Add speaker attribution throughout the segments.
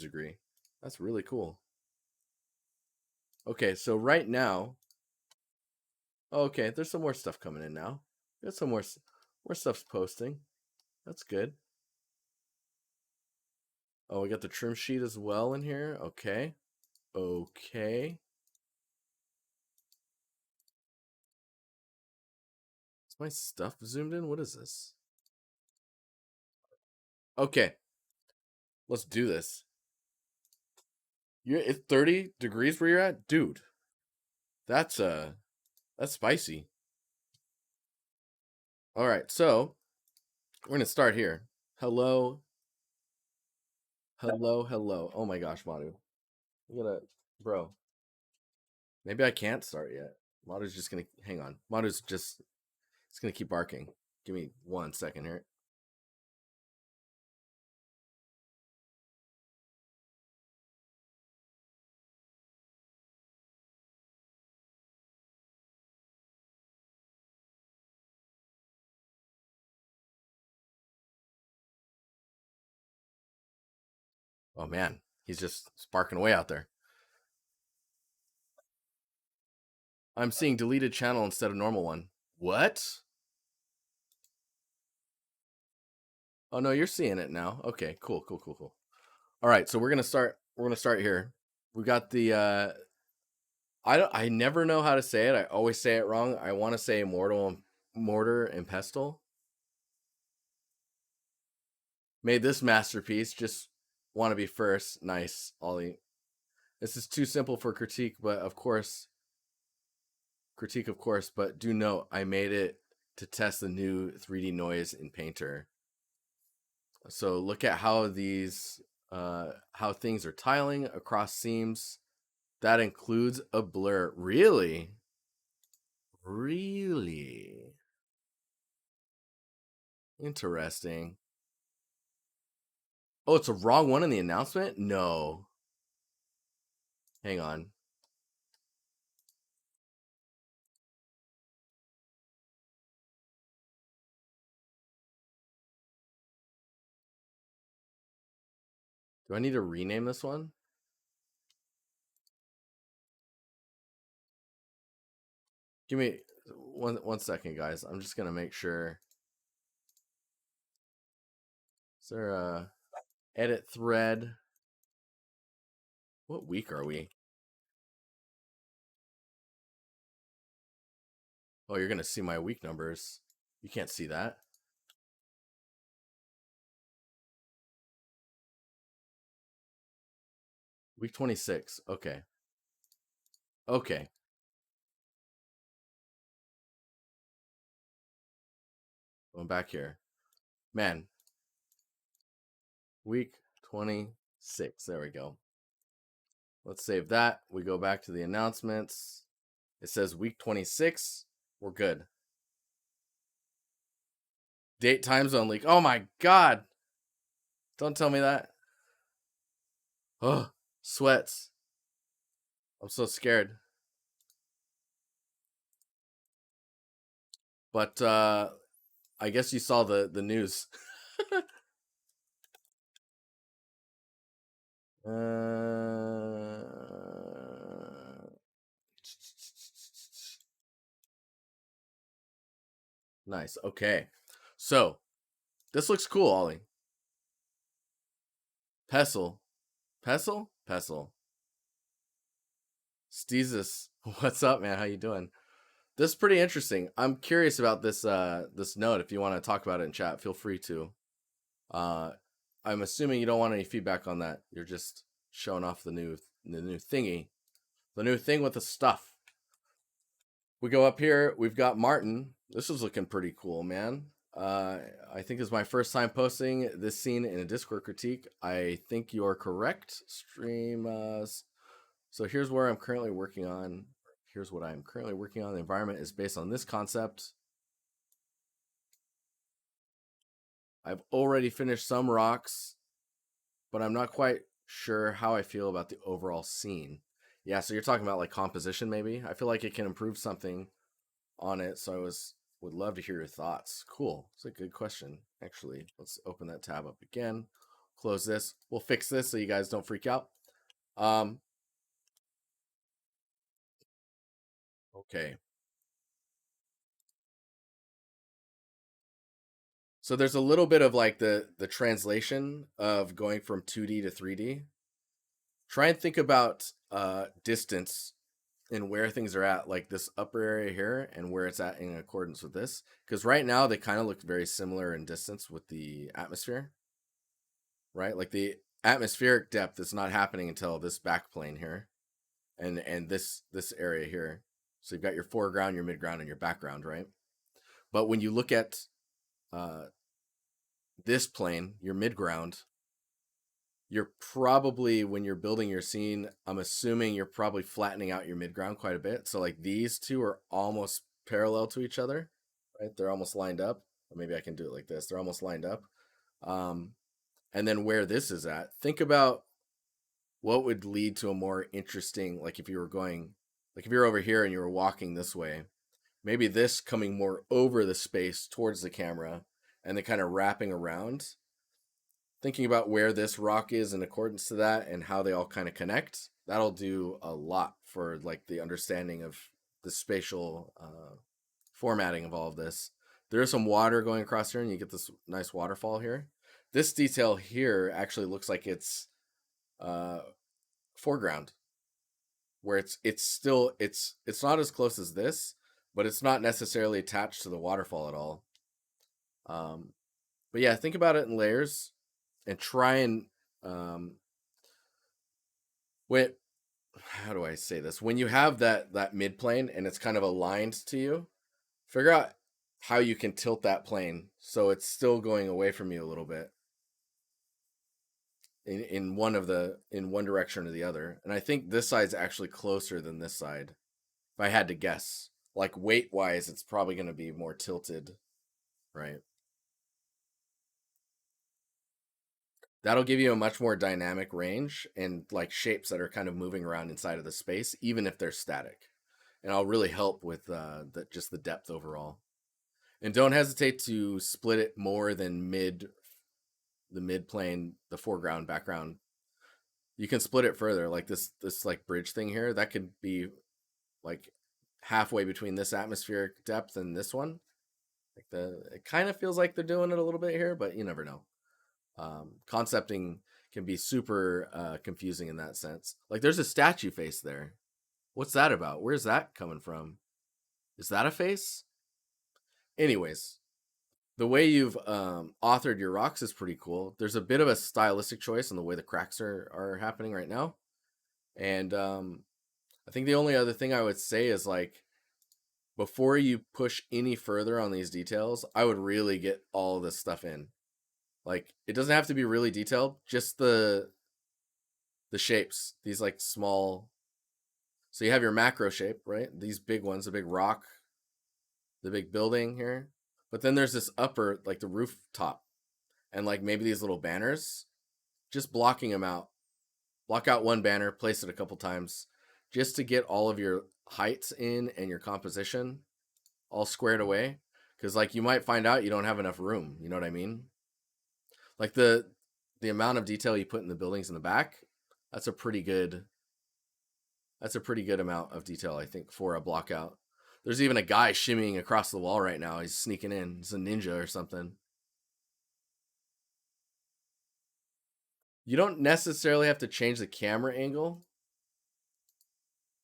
Speaker 1: degree. That's really cool. Okay, so right now, okay, there's some more stuff coming in now. Got some more stuff's posting. That's good. Oh, we got the trim sheet as well in here. Okay. Okay. Is my stuff zoomed in? What is this? Okay. Let's do this. It's 30 degrees where you're at? Dude. That's spicy. All right, so we're gonna start here. Hello. Hello. Oh my gosh, Madu. You gotta, bro. Maybe I can't start yet. Madu's just gonna hang on. Madu's just it's gonna keep barking. Give me 1 second here. Oh man, he's just sparking away out there. I'm seeing deleted channel instead of normal one. What? Oh no, you're seeing it now. Okay, cool. All right, so we're gonna start. We're gonna start here. We got the. I never know how to say it. I always say it wrong. I want to say mortar and pestle. Made this masterpiece. Just want to be first. Nice, Ollie. This is too simple for critique, but of course, but do note I made it to test the new 3D noise in Painter. So look at how these how things are tiling across seams. That includes a blur. Really? Interesting. Oh, it's a wrong one in the announcement? No. Hang on. Do I need to rename this one? Give me one second, guys. I'm just gonna make sure. Is there a edit thread? What week are we? Oh, you're gonna see my week numbers. You can't see that. Week 26. Okay. Okay. Going back here. Man. Week 26. There we go. Let's save that. We go back to the announcements. It says week 26. We're good. Date time zone leak. Oh my god. Don't tell me that. Oh, sweats. I'm so scared. But I guess you saw the news. Nice. Okay. So, this looks cool, Ollie. Pestle. Steezus. What's up, man? How you doing? This is pretty interesting. I'm curious about this this note. If you want to talk about it in chat, feel free to. I'm assuming you don't want any feedback on that. You're just showing off the new thingy. The new thing with the stuff. We go up here. We've got Martin. This is looking pretty cool, man. I think it's my first time posting this scene in a Discord critique. I think you're correct. Stream. So here's where I'm currently working on. Here's what I'm currently working on. The environment is based on this concept. I've already finished some rocks, but I'm not quite sure how I feel about the overall scene. Yeah, so you're talking about like composition, maybe. I feel like it can improve something on it. So would love to hear your thoughts. Cool. It's a good question, actually. Let's open that tab up again. close this. We'll fix this so you guys don't freak out. Okay. So there's a little bit of like the translation of going from 2D to 3D. Try and think about distance and where things are at, like this upper area here and where it's at in accordance with this. Because right now they kind of look very similar in distance with the atmosphere, right? Like the atmospheric depth is not happening until this back plane here and this area here. So you've got your foreground, your midground, and your background, right? But when you look at this plane, your midground, you're probably, when you're building your scene, I'm assuming you're probably flattening out your midground quite a bit. So like these two are almost parallel to each other, right? They're almost lined up. Or maybe I can do it like this. They're almost lined up. And then where this is at, think about what would lead to a more interesting, like if you were going, like if you're over here and you were walking this way, maybe this coming more over the space towards the camera and then kind of wrapping around, thinking about where this rock is in accordance to that and how they all kind of connect. That'll do a lot for like the understanding of the spatial formatting of all of this. There is some water going across here and you get this nice waterfall here. This detail here actually looks like it's foreground, where it's still it's not as close as this, but it's not necessarily attached to the waterfall at all. But yeah, think about it in layers and try and when, how do I say this? When you have that mid plane and it's kind of aligned to you, figure out how you can tilt that plane so it's still going away from you a little bit in one direction or the other. And I think this side's actually closer than this side. If I had to guess, like weight wise, it's probably going to be more tilted, right? That'll give you a much more dynamic range and like shapes that are kind of moving around inside of the space, even if they're static. And I'll really help with just the depth overall. And don't hesitate to split it more than the mid plane, the foreground, background. You can split it further, like this like bridge thing here. That could be like halfway between this atmospheric depth and this one. Like it kind of feels like they're doing it a little bit here, but you never know. Concepting can be super confusing in that sense. Like there's a statue face there. What's that about? Where's that coming from? Is that a face? Anyways, the way you've authored your rocks is pretty cool. There's a bit of a stylistic choice in the way the cracks are happening right now. And I think the only other thing I would say is like, before you push any further on these details, I would really get all this stuff in. Like it doesn't have to be really detailed, just the shapes, these like small. So you have your macro shape, right? These big ones, the big rock, the big building here. But then there's this upper, like the rooftop, and like maybe these little banners, just blocking them out. Block out one banner, place it a couple times, just to get all of your heights in and your composition all squared away. Because like you might find out you don't have enough room. You know what I mean? Like the amount of detail you put in the buildings in the back, that's a pretty good amount of detail, I think, for a block out. There's even a guy shimmying across the wall right now. He's sneaking in. He's a ninja or something. You don't necessarily have to change the camera angle.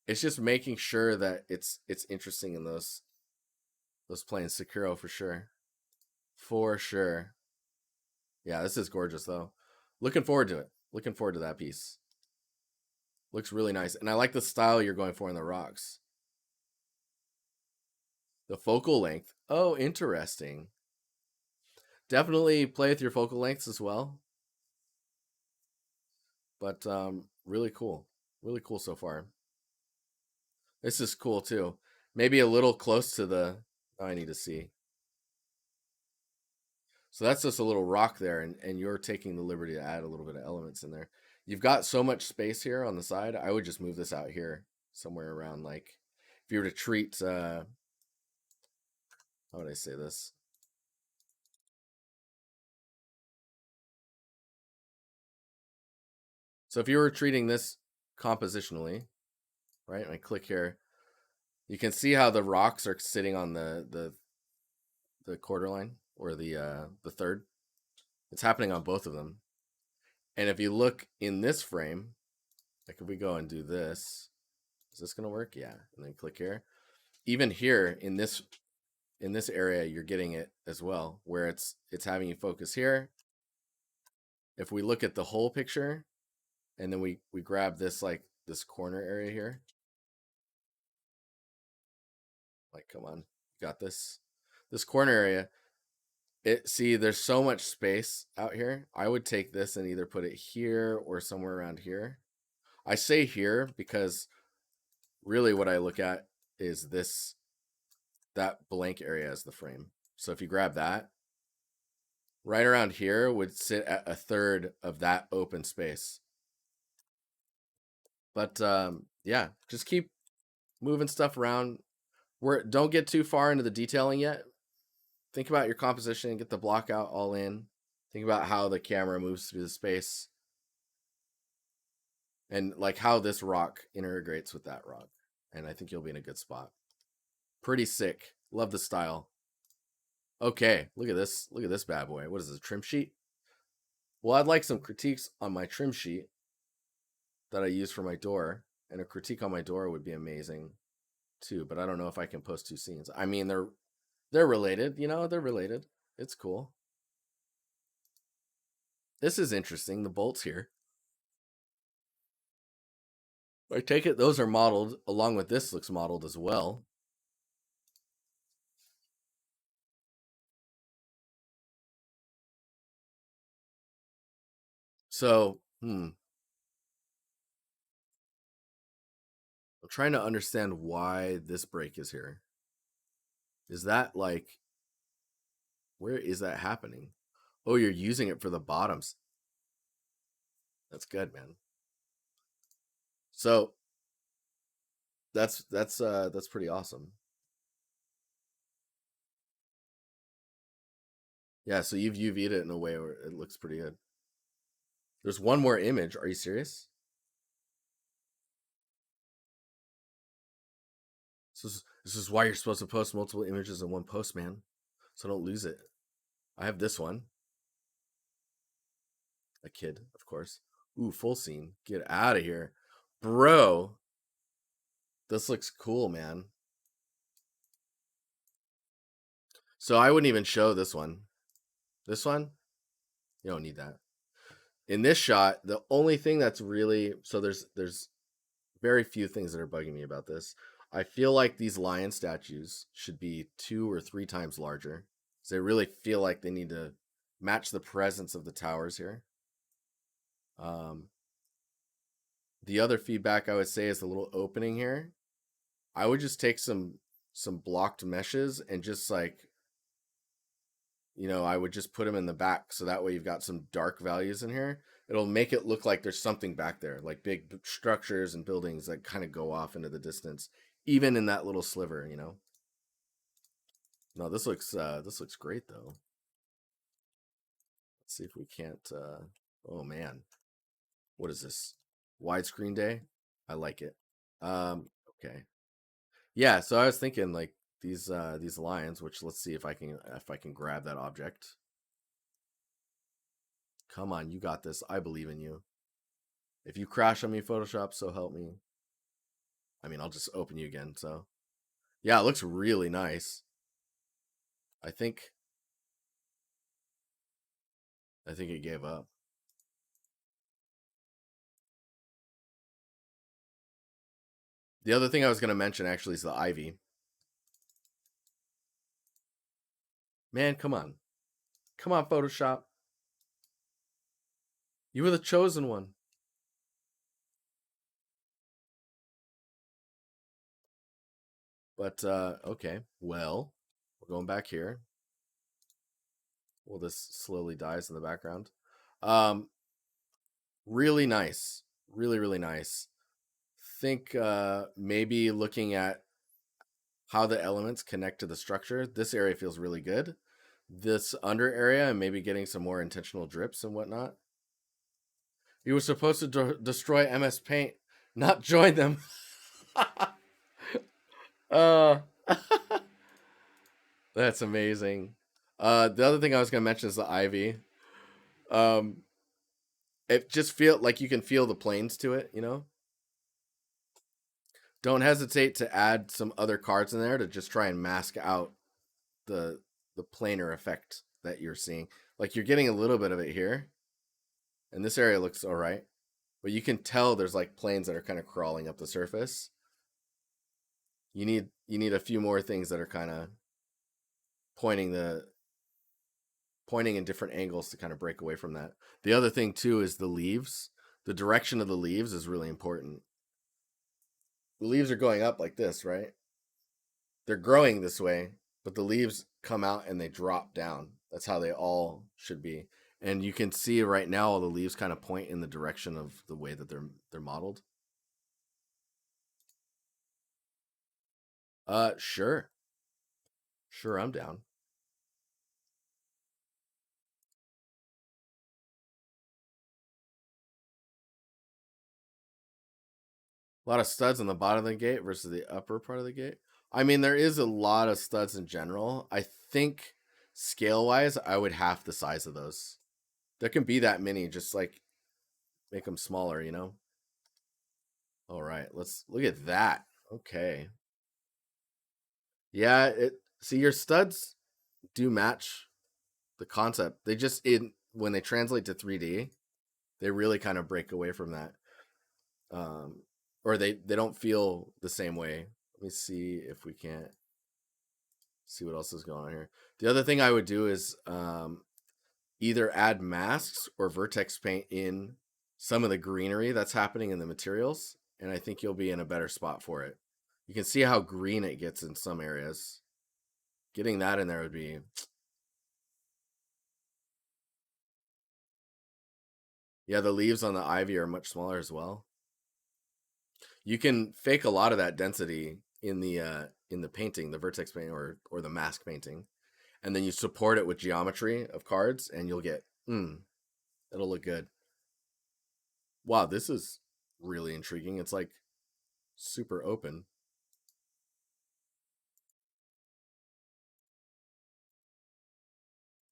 Speaker 1: It's just making sure that it's interesting in those planes. Sakura for sure. For sure. Yeah, this is gorgeous though. Looking forward to it. Looking forward to that piece. Looks really nice. And I like the style you're going for in the rocks. The focal length. Oh, interesting. Definitely play with your focal lengths as well. But really cool. Really cool so far. This is cool too. Maybe a little close to the, oh, I need to see. So that's just a little rock there, and you're taking the liberty to add a little bit of elements in there. You've got so much space here on the side. I would just move this out here somewhere around, like, if you were to treat, how would I say this? So if you were treating this compositionally, right, and I click here, you can see how the rocks are sitting on the quarter line, or the third. It's happening on both of them. And if you look in this frame, like if we go and do this, is this gonna work? Yeah. And then click here. Even here in this area, you're getting it as well, where it's having you focus here. If we look at the whole picture, and then we grab this, like this corner area here, like, come on, got this corner area. See, there's so much space out here. I would take this and either put it here or somewhere around here. I say here because really what I look at is that blank area as the frame. So if you grab that, right around here would sit at a third of that open space. But yeah, just keep moving stuff around. Don't get too far into the detailing yet. Think about your composition, get the block out all in. Think about how the camera moves through the space, and like how this rock integrates with that rock. And I think you'll be in a good spot. Pretty sick. Love the style. Okay, look at this. Look at this bad boy. What is this, a trim sheet? Well, I'd like some critiques on my trim sheet that I use for my door, and a critique on my door would be amazing too, but I don't know if I can post two scenes. I mean, they're related, you know, they're related. It's cool. This is interesting, the bolts here. I take it those are modeled along with this looks modeled as well. So, I'm trying to understand why this break is here. Is that like, where is that happening? Oh, you're using it for the bottoms. That's good, man. So that's pretty awesome. Yeah, so you've UV'd it in a way where it looks pretty good. There's one more image. Are you serious? This is why you're supposed to post multiple images in one post, man. So don't lose it. I have this one. A kid, of course. Ooh, full scene. Get out of here. Bro. This looks cool, man. So I wouldn't even show this one. This one? You don't need that. In this shot, the only thing that's really, so there's very few things that are bugging me about this. I feel like these lion statues should be 2 or 3 times larger. So they really feel like they need to match the presence of the towers here. The other feedback I would say is the little opening here. I would just take some blocked meshes and just like, you know, I would just put them in the back, so that way you've got some dark values in here. It'll make it look like there's something back there, like big structures and buildings that kind of go off into the distance, even in that little sliver, you know. No, this looks great though. Let's see if we can't. Oh man, what is this? Widescreen day? I like it. Okay. Yeah, so I was thinking like these lions, which let's see if I can grab that object. Come on, you got this. I believe in you. If you crash on me, Photoshop, so help me. I mean, I'll just open you again. So, yeah, it looks really nice. I think it gave up. The other thing I was going to mention actually is the ivy. Man, come on. Come on, Photoshop. You were the chosen one. But, okay. Well, we're going back here. Well, this slowly dies in the background. Really nice. Really, really nice. Think maybe looking at how the elements connect to the structure. This area feels really good. This under area and maybe getting some more intentional drips and whatnot. He was supposed to destroy MS Paint, not join them. uh, that's amazing. The other thing I was gonna mention is the Ivy. Um, it just feel like you can feel the planes to it. You know, don't hesitate to add some other cards in there to just try and mask out the planar effect that you're seeing. Like you're getting a little bit of it here, and this area looks all right, but you can tell there's like planes that are kind of crawling up the surface. You need a few more things that are kind of pointing in different angles to kind of break away from that. The other thing too is the leaves. The direction of the leaves is really important. The leaves are going up like this, right? They're growing this way, but the leaves come out and they drop down. That's how they all should be. And you can see right now all the leaves kind of point in the direction of the way that they're modeled. Sure. Sure, I'm down. A lot of studs on the bottom of the gate versus the upper part of the gate. I mean, there is a lot of studs in general. I think scale wise, I would half the size of those. There can be that many, just like make them smaller, you know? All right, let's look at that. Okay. Yeah, see your studs do match the concept. They just when they translate to 3D, they really kind of break away from that. Or they don't feel the same way. Let me see if we can't see what else is going on here. The other thing I would do is either add masks or vertex paint in some of the greenery that's happening in the materials, and I think you'll be in a better spot for it. You can see how green it gets in some areas. Getting that in there would be... Yeah, the leaves on the ivy are much smaller as well. You can fake a lot of that density in the painting, the vertex paint or the mask painting, and then you support it with geometry of cards, and you'll get it'll look good. Wow, this is really intriguing. It's like super open.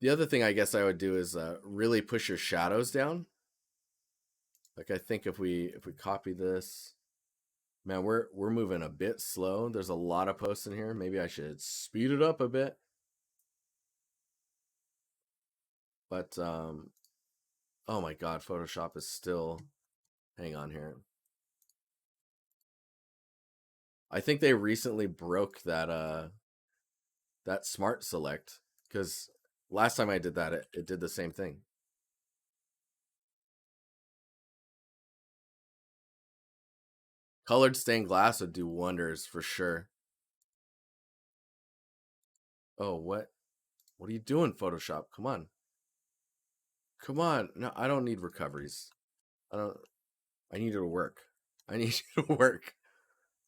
Speaker 1: The other thing I guess I would do is really push your shadows down. Like I think if we copy this, man, we're moving a bit slow. There's a lot of posts in here. Maybe I should speed it up a bit. But oh my god, Photoshop is still... Hang on here. I think they recently broke that smart select, because last time I did that it did the same thing. Colored stained glass would do wonders for sure. Oh, what are you doing, Photoshop? Come on. Come on. No, I don't need recoveries. I need you to work. I need you to work.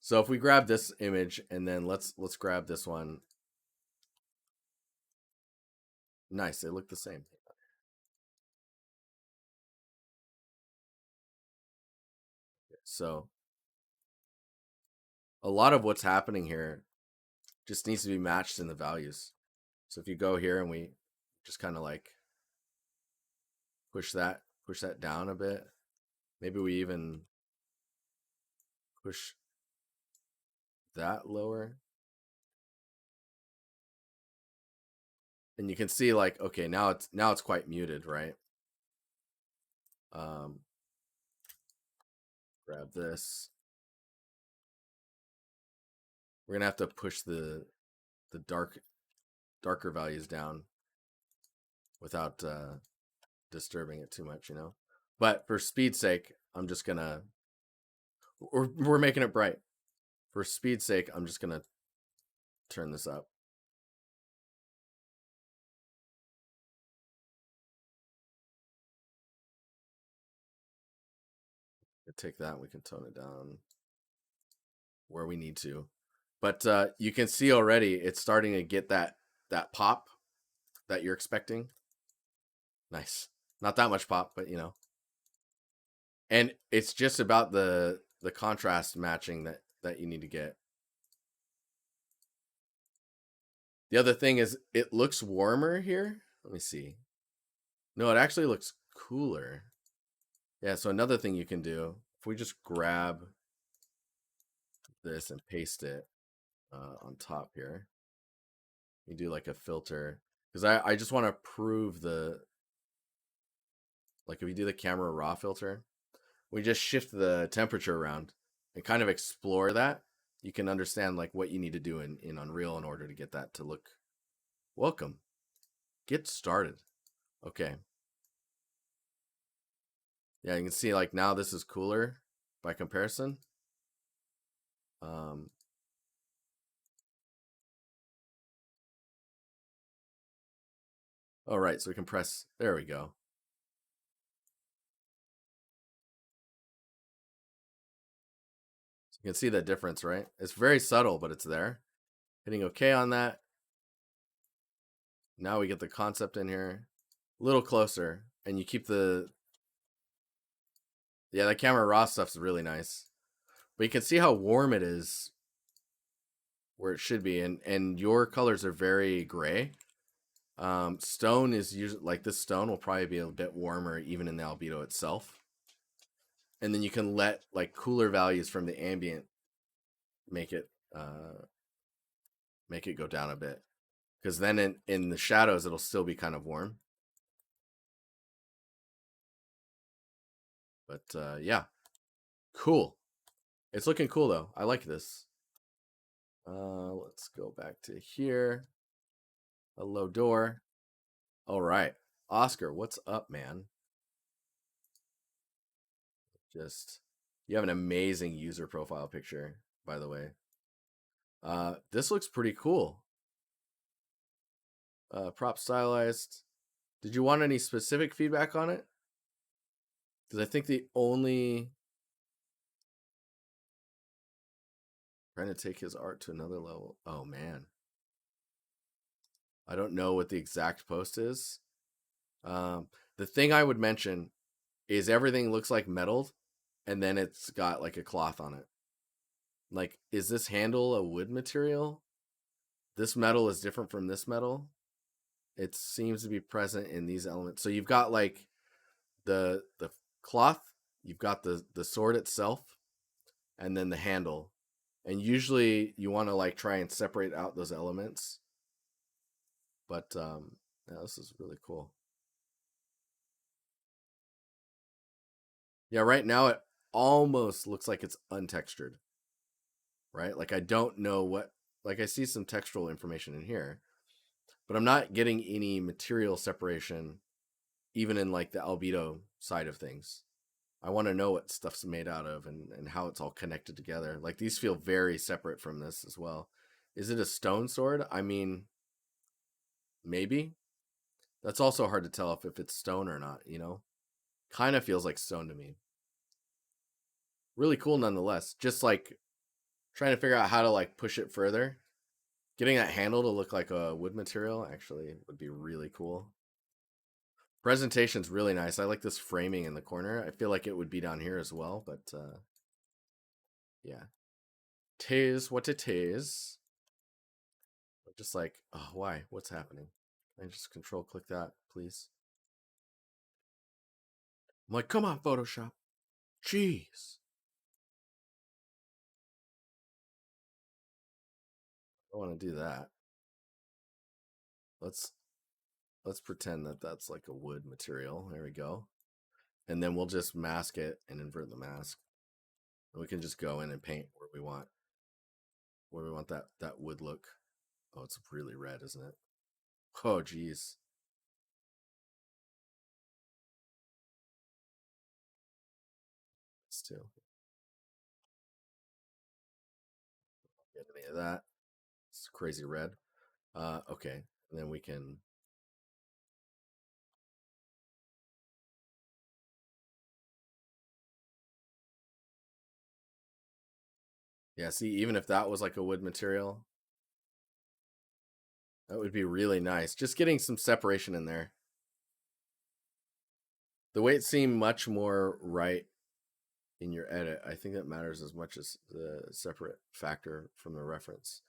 Speaker 1: So if we grab this image and then let's grab this one. Nice, they look the same. So a lot of what's happening here just needs to be matched in the values. So if you go here and we just kind of like push that down a bit, maybe we even push that lower, and you can see like, okay, now it's quite muted, right? Grab this. We're gonna have to push the darker values down without disturbing it too much, you know. But for speed's sake, I'm just gonna... we're making it bright. For speed's sake, I'm just gonna turn this up. Take that, we can tone it down where we need to. But you can see already it's starting to get that pop that you're expecting. Nice. Not that much pop, but you know. And it's just about the contrast matching that you need to get. The other thing is it looks warmer here. Let me see. No, it actually looks cooler. Yeah, so another thing you can do, if we just grab this and paste it on top here, you do like a filter. Because I just want to prove like if you do the camera raw filter, we just shift the temperature around and kind of explore that. You can understand like what you need to do in Unreal in order to get that to look welcome. Get started. Okay. Yeah, you can see like now this is cooler by comparison. Um, all right, so we can press, there we go. So you can see the difference, right? It's very subtle, but it's there. Hitting OK on that. Now we get the concept in here. A little closer, and you keep the, yeah, that camera raw stuff's really nice. But you can see how warm it is where it should be, and your colors are very gray. Stone is usually like this stone will probably be a bit warmer even in the albedo itself. And then you can let like cooler values from the ambient make it go down a bit, because then in the shadows it'll still be kind of warm. But yeah, cool. It's looking cool though. I like this. Let's go back to here. Hello door. All right, Oscar, what's up, man? Just, you have an amazing user profile picture, by the way. This looks pretty cool. Prop stylized. Did you want any specific feedback on it? Because I think the only, trying to take his art to another level. Oh man, I don't know what the exact post is. The thing I would mention is everything looks like metal, and then it's got like a cloth on it. Like, is this handle a wood material? This metal is different from this metal. It seems to be present in these elements. So you've got like the cloth, you've got the sword itself, and then the handle. And usually you want to like try and separate out those elements. But yeah, this is really cool. Yeah, right now it almost looks like it's untextured. Right? Like I don't know what, like I see some textural information in here, but I'm not getting any material separation even in like the albedo side of things. I want to know what stuff's made out of and how it's all connected together. Like these feel very separate from this as well. Is it a stone sword? I mean, maybe. That's also hard to tell if it's stone or not, you know? Kind of feels like stone to me. Really cool nonetheless. Just like trying to figure out how to like push it further. Getting that handle to look like a wood material actually would be really cool. Presentation's really nice. I like this framing in the corner. I feel like it would be down here as well, but yeah. Tis what it is. Just like, oh, why? What's happening? Can I just control click that, please? I'm like, come on, Photoshop. Jeez. I want to do that. Let's pretend that that's like a wood material. There we go. And then we'll just mask it and invert the mask. And we can just go in and paint where we want that wood look. Oh, it's really red, isn't it? Oh, geez. It's too. Get any of that. It's crazy red. Okay. And then we can. Yeah, see, even if that was like a wood material, that would be really nice. Just getting some separation in there. The way it seemed much more right in your edit. I think that matters as much as the separate factor from the reference.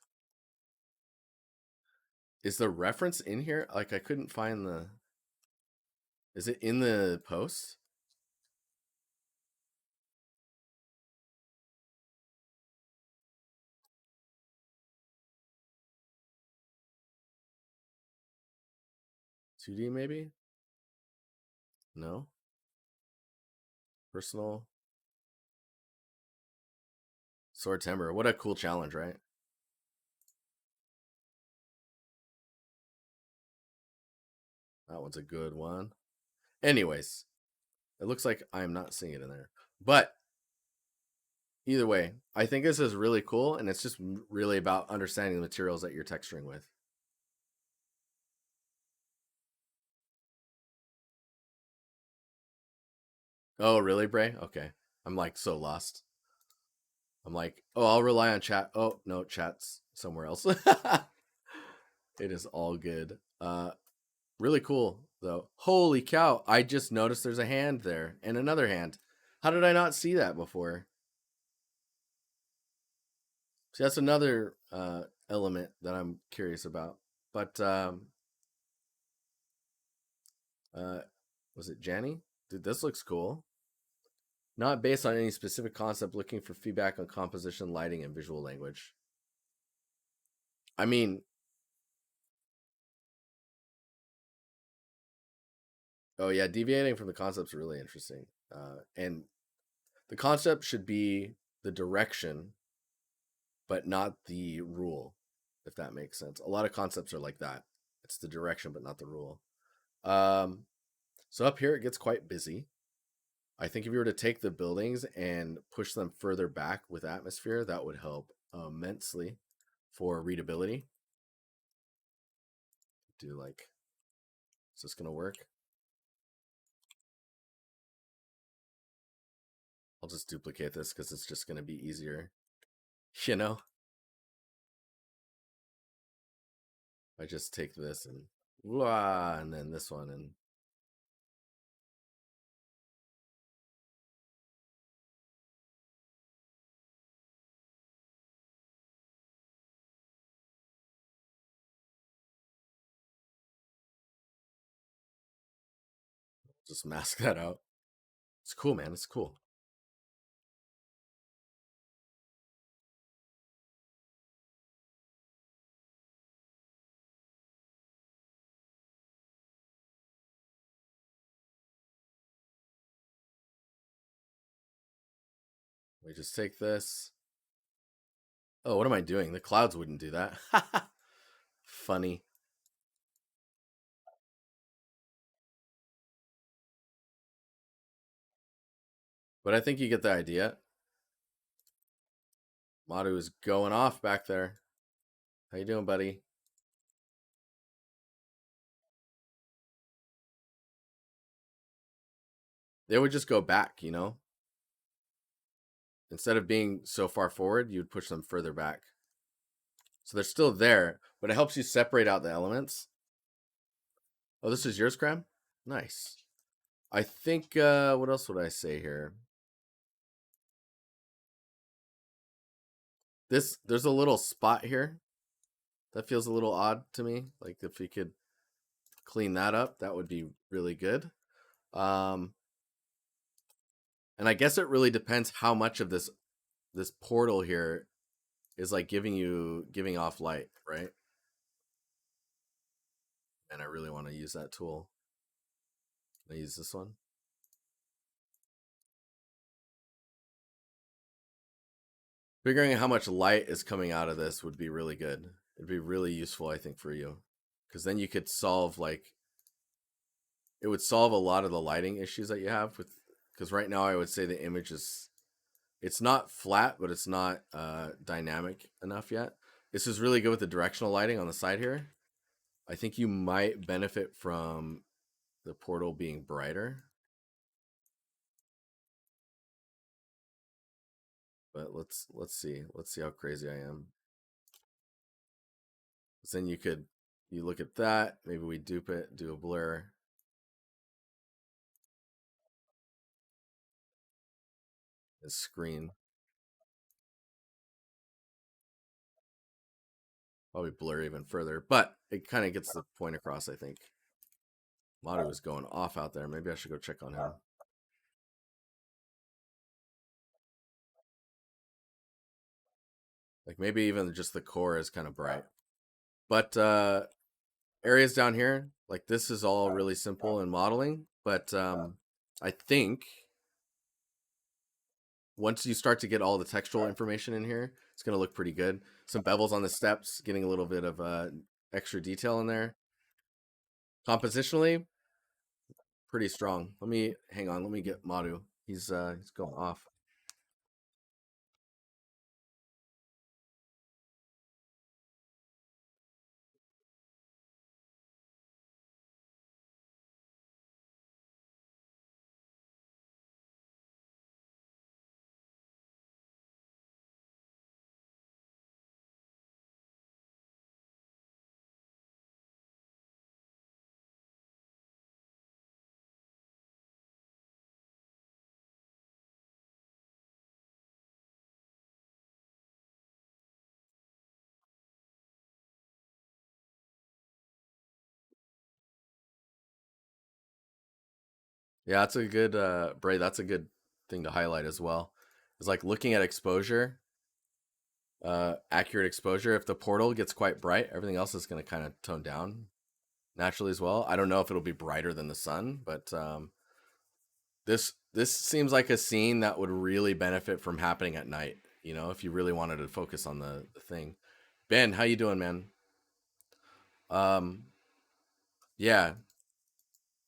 Speaker 1: Is the reference in here? Like I couldn't find the. Is it in the post? $2D maybe? No. Personal. Sword Timber. What a cool challenge, right? That one's a good one. Anyways, it looks like I'm not seeing it in there. But either way, I think this is really cool, and it's just really about understanding the materials that you're texturing with. Oh, really, Bray? Okay. I'm like so lost. I'm like, oh, I'll rely on chat. Oh, no, chat's somewhere else. It is all good. Really cool though. Holy cow! I just noticed there's a hand there and another hand. How did I not see that before? See, that's another element that I'm curious about. But uh, was it Janny? Dude, this looks cool. Not based on any specific concept, looking for feedback on composition, lighting, and visual language. I mean, oh yeah, deviating from the concept's really interesting. And the concept should be the direction, but not the rule, if that makes sense. A lot of concepts are like that. It's the direction, but not the rule. Um, so up here, it gets quite busy. I think if you were to take the buildings and push them further back with atmosphere, that would help immensely for readability. Do like, is this going to work? I'll just duplicate this because it's just going to be easier. You know, I just take this and blah, and then this one and just mask that out. It's cool, man. It's cool. We just take this. Oh, what am I doing? The clouds wouldn't do that. Funny. But I think you get the idea. Madu is going off back there. How you doing, buddy? They would just go back, you know? Instead of being so far forward, you'd push them further back. So they're still there, but it helps you separate out the elements. Oh, this is yours, Cram? Nice. I think, what else would I say here? There's a little spot here that feels a little odd to me. Like if you could clean that up, that would be really good. Um, and I guess it really depends how much of this portal here is like giving off light, right? And I really want to use that tool. I use this one. Figuring out how much light is coming out of this would be really good. It'd be really useful, I think, for you, because then you could solve like it would solve a lot of the lighting issues that you have with. Because right now, I would say the image is it's not flat, but it's not dynamic enough yet. This is really good with the directional lighting on the side here. I think you might benefit from the portal being brighter. But let's see. Let's see how crazy I am. Then you look at that. Maybe we dupe it, do a blur. his screen. Probably blur even further, but it kind of gets the point across, I think. Madu is going off out there. Maybe I should go check on him. Like maybe even just the core is kind of bright. But areas down here, like this is all really simple in modeling, but I think once you start to get all the textual information in here, it's going to look pretty good. Some bevels on the steps, getting a little bit of extra detail in there. Compositionally, pretty strong. Let me hang on. Let me get Madu. He's going off. Yeah, that's a good Bray. That's a good thing to highlight as well. It's like looking at exposure, accurate exposure. If the portal gets quite bright, everything else is going to kind of tone down naturally as well. I don't know if it'll be brighter than the sun, but this seems like a scene that would really benefit from happening at night. You know, if you really wanted to focus on the thing. Ben, how you doing, man? Um, yeah,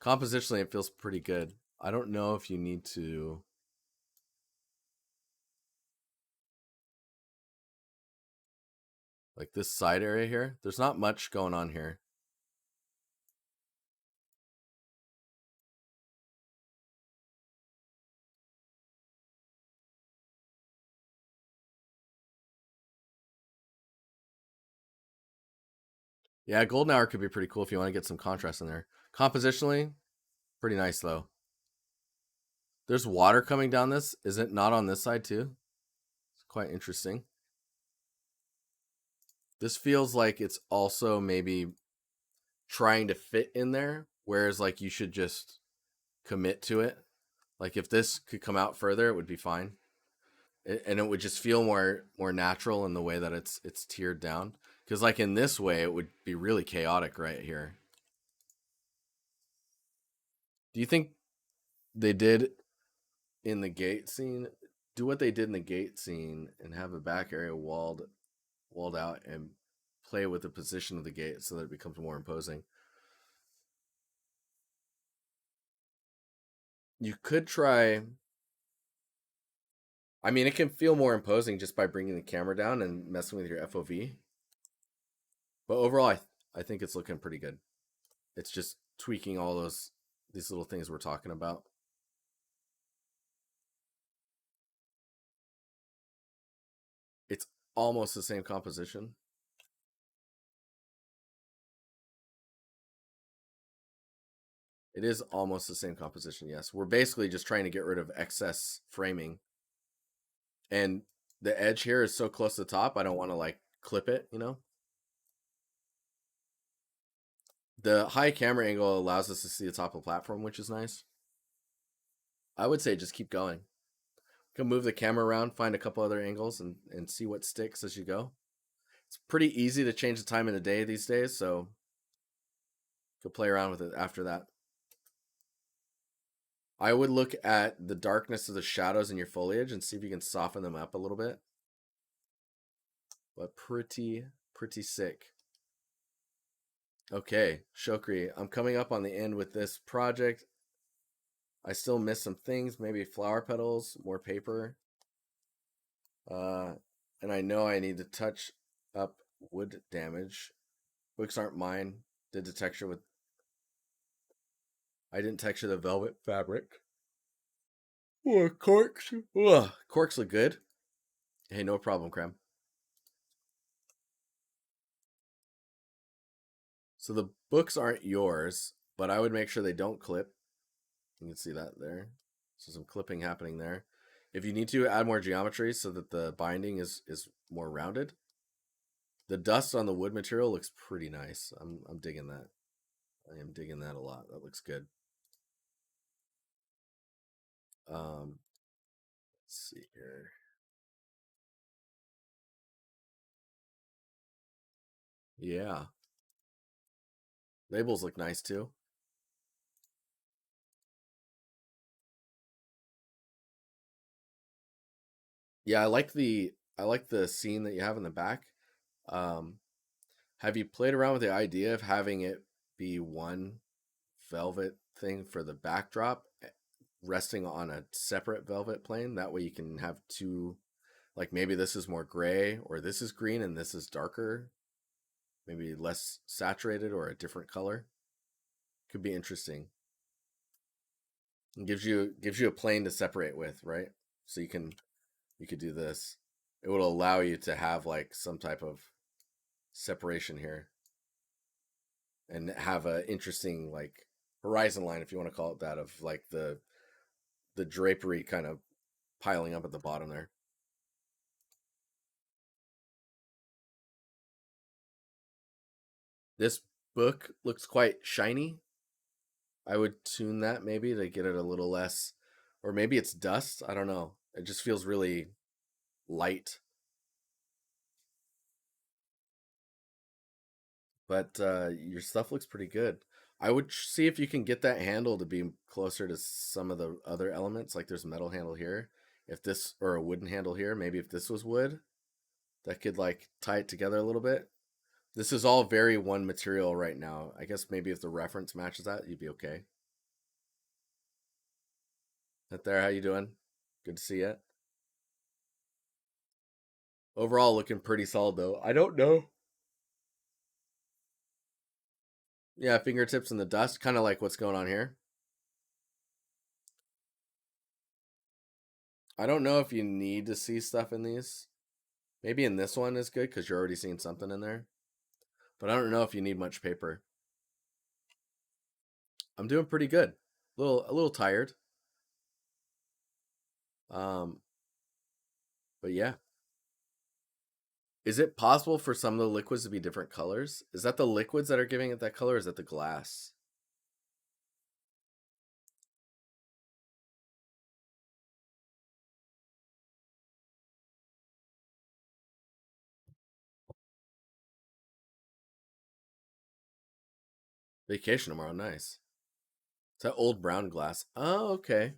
Speaker 1: compositionally it feels pretty good. I don't know if you need to like this side area here. There's not much going on here. Yeah, golden hour could be pretty cool if you want to get some contrast in there. Compositionally, pretty nice though. There's water coming down this. Is it not on this side too? It's quite interesting. This feels like it's also maybe trying to fit in there, whereas like you should just commit to it. Like if this could come out further, it would be fine, and it would just feel more natural in the way that it's tiered down. Because like in this way, it would be really chaotic right here. Do you think they did in the gate scene? Do what they did in the gate scene and have a back area walled out and play with the position of the gate so that it becomes more imposing. You could try. I mean, it can feel more imposing just by bringing the camera down and messing with your FOV. But overall, I think it's looking pretty good. It's just tweaking all these little things we're talking about. It's almost the same composition. It is almost the same composition. Yes, we're basically just trying to get rid of excess framing, and the edge here is so close to the top. I don't want to like clip it. You know, the high camera angle allows us to see the top of the platform, which is nice. I would say just keep going. You can move the camera around, find a couple other angles, and see what sticks as you go. It's pretty easy to change the time of the day these days, so you can play around with it after that. I would look at the darkness of the shadows in your foliage and see if you can soften them up a little bit. But pretty sick. Okay, Shokri, I'm coming up on the end with this project. I still miss some things, maybe flower petals, more paper. And I know I need to touch up wood damage. Books aren't mine. Did the texture with. I didn't texture the velvet fabric. Oh, corks. Ugh, corks look good. Hey, no problem, Cram. So the books aren't yours, but I would make sure they don't clip. You can see that there. So some clipping happening there. If you need to, add more geometry so that the binding is more rounded. The dust on the wood material looks pretty nice. I'm digging that. I am digging that a lot. That looks good. Let's see here. Yeah. Labels look nice too. Yeah, I like the scene that you have in the back. Have you played around with the idea of having it be one velvet thing for the backdrop, resting on a separate velvet plane? That way you can have two, like maybe this is more gray, or this is green and this is darker, maybe less saturated or a different color. Could be interesting. It gives you a plane to separate with, right? So you could do this. It will allow you to have like some type of separation here and have a interesting like horizon line, if you want to call it that, of like the drapery kind of piling up at the bottom there. This book looks quite shiny. I would tune that maybe to get it a little less, or maybe it's dust. I don't know. It just feels really light. But your stuff looks pretty good. I would see if you can get that handle to be closer to some of the other elements. Like there's a metal handle here. If this, or a wooden handle here, maybe if this was wood, that could like tie it together a little bit. This is all very one material right now. I guess maybe if the reference matches that, you'd be okay. That there, how you doing? Good to see you. Overall, looking pretty solid though. I don't know. Yeah, fingertips in the dust, kind of like what's going on here. I don't know if you need to see stuff in these. Maybe in this one is good because you're already seeing something in there. But I don't know if you need much paper. I'm doing pretty good. A little tired. Um, but yeah. Is it possible for some of the liquids to be different colors? Is that the liquids that are giving it that color, or is that the glass? Vacation tomorrow, nice. It's that old brown glass. Oh, okay.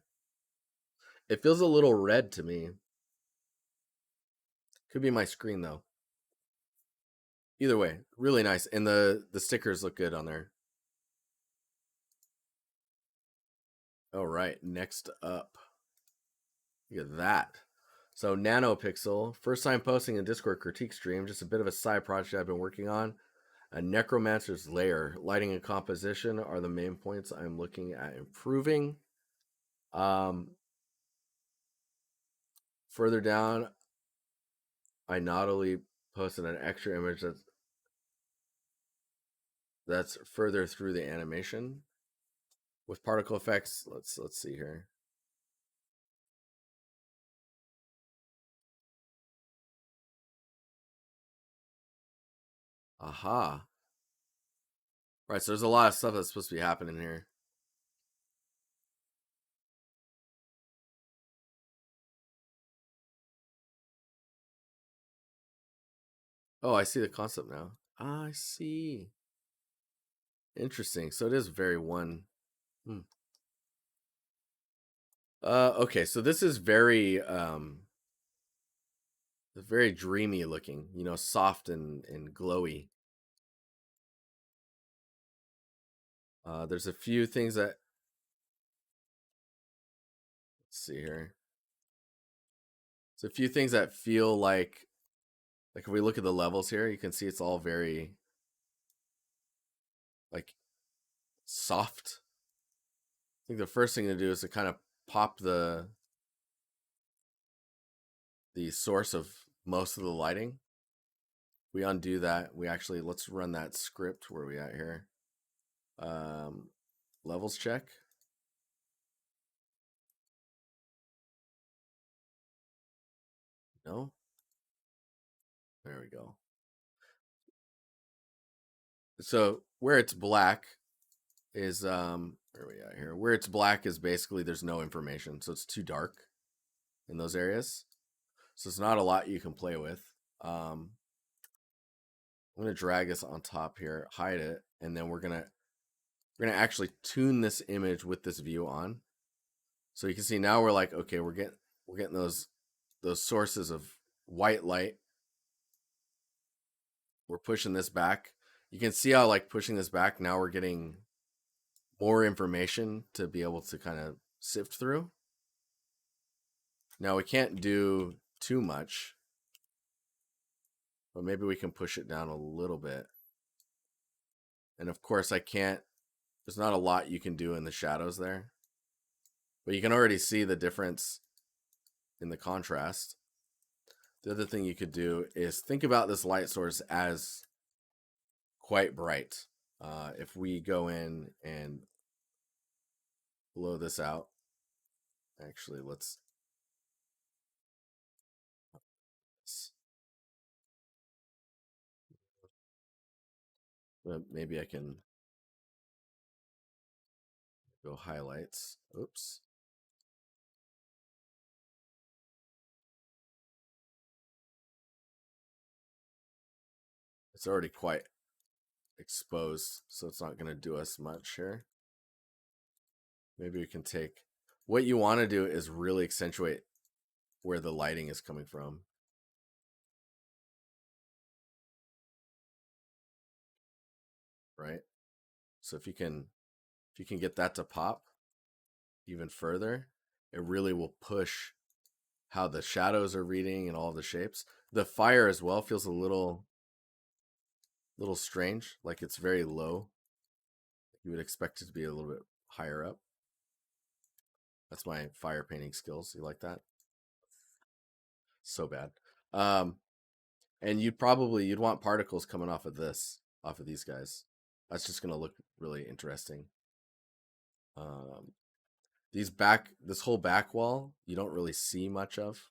Speaker 1: It feels a little red to me. Could be my screen though. Either way, really nice. And the stickers look good on there. All right, next up. Look at that. So Nanopixel, first time posting a Discord critique stream, just a bit of a side project I've been working on. A Necromancer's Lair, lighting and composition are the main points I'm looking at improving. Further down, I not only posted an extra image that's further through the animation with particle effects. Let's see here. Aha. Right, so there's a lot of stuff that's supposed to be happening here. Oh, I see the concept now. I see. Interesting. So it is very one. Hmm. Okay, so this is very dreamy looking, you know, soft and glowy. There's a few things that, let's see here. There's a few things that feel like if we look at the levels here, you can see it's all very like soft. I think the first thing to do is to kind of pop the source of most of the lighting. We undo that. We actually, let's run that script. Where are we at here? Levels check. No? There we go. So where it's black is where are we at here? Where it's black is basically there's no information, so it's too dark in those areas. So it's not a lot you can play with. I'm gonna drag this on top here, hide it, and then we're gonna actually tune this image with this view on. So you can see now we're like, okay, we're getting those sources of white light. We're pushing this back. You can see how like pushing this back, now we're getting more information to be able to kind of sift through. Now we can't do too much, but maybe we can push it down a little bit. And of course there's not a lot you can do in the shadows there, but you can already see the difference in the contrast. The other thing you could do is think about this light source as quite bright. If we go in and blow this out, actually, maybe I can go highlights. Oops. It's already quite exposed, so it's not going to do us much here. Maybe we can take, what you want to do is really accentuate where the lighting is coming from. Right? So if you can get that to pop even further, it really will push how the shadows are reading and all the shapes. The fire as well feels a little strange, like it's very low. You would expect it to be a little bit higher up. That's my fire painting skills. You like that? So bad. And you'd want particles coming off of these guys. That's just gonna look really interesting. This whole back wall, you don't really see much of.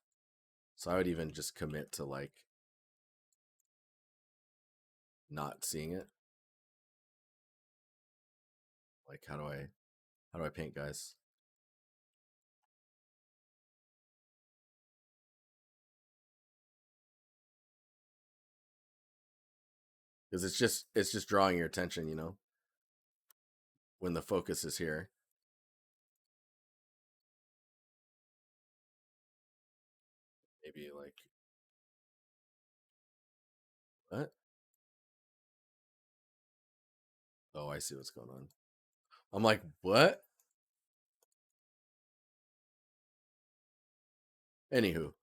Speaker 1: So I would even just commit to like not seeing it. Like how do I paint guys? Because it's just drawing your attention, when the focus is here. Maybe like what? Oh, I see what's going on. I'm like, what? Anywho,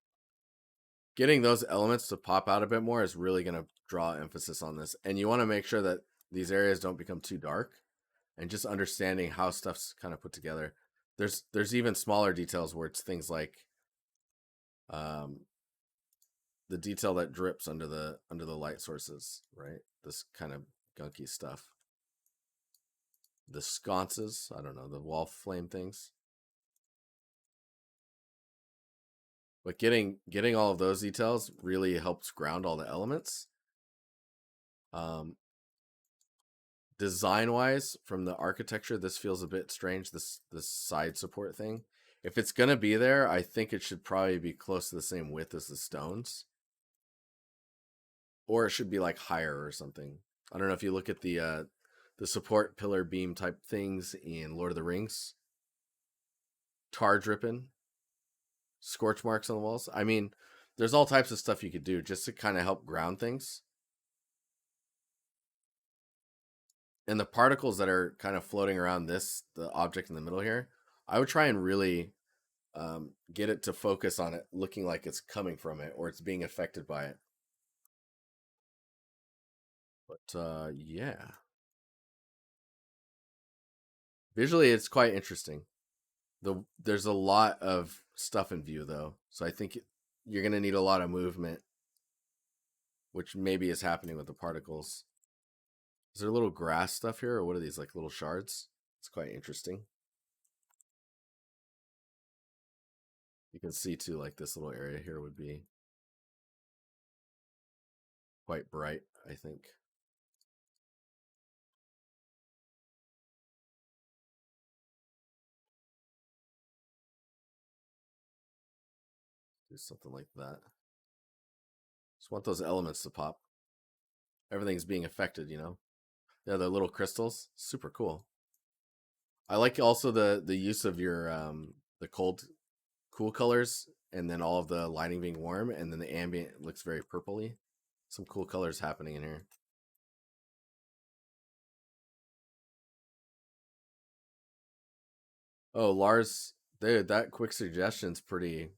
Speaker 1: getting those elements to pop out a bit more is really going to draw emphasis on this. And you want to make sure that these areas don't become too dark, and just understanding how stuff's kind of put together. There's even smaller details where it's things like the detail that drips under the light sources, right? This kind of gunky stuff. The sconces, I don't know, the wall flame things. But getting all of those details really helps ground all the elements. Design wise, from the architecture, this feels a bit strange. This side support thing. If it's gonna be there, I think it should probably be close to the same width as the stones, or it should be like higher or something. I don't know if you look at the support pillar beam type things in Lord of the Rings. Tar dripping, scorch marks on the walls. I mean, there's all types of stuff you could do just to kind of help ground things. And the particles that are kind of floating around the object in the middle here, I would try and really get it to focus on it looking like it's coming from it or it's being affected by it. But yeah, visually it's quite interesting. There's a lot of stuff in view though, so I think you're gonna need a lot of movement, which maybe is happening with the particles. Is there little grass stuff here, or what are these, like little shards? It's quite interesting. You can see too, like this little area here would be quite bright, I think. Do something like that. Just want those elements to pop. Everything's being affected, you know? Yeah, the little crystals. Super cool. I like also the use of your the cool colors, and then all of the lighting being warm, and then the ambient looks very purpley. Some cool colors happening in here. Oh, Lars, dude, that quick suggestion's pretty.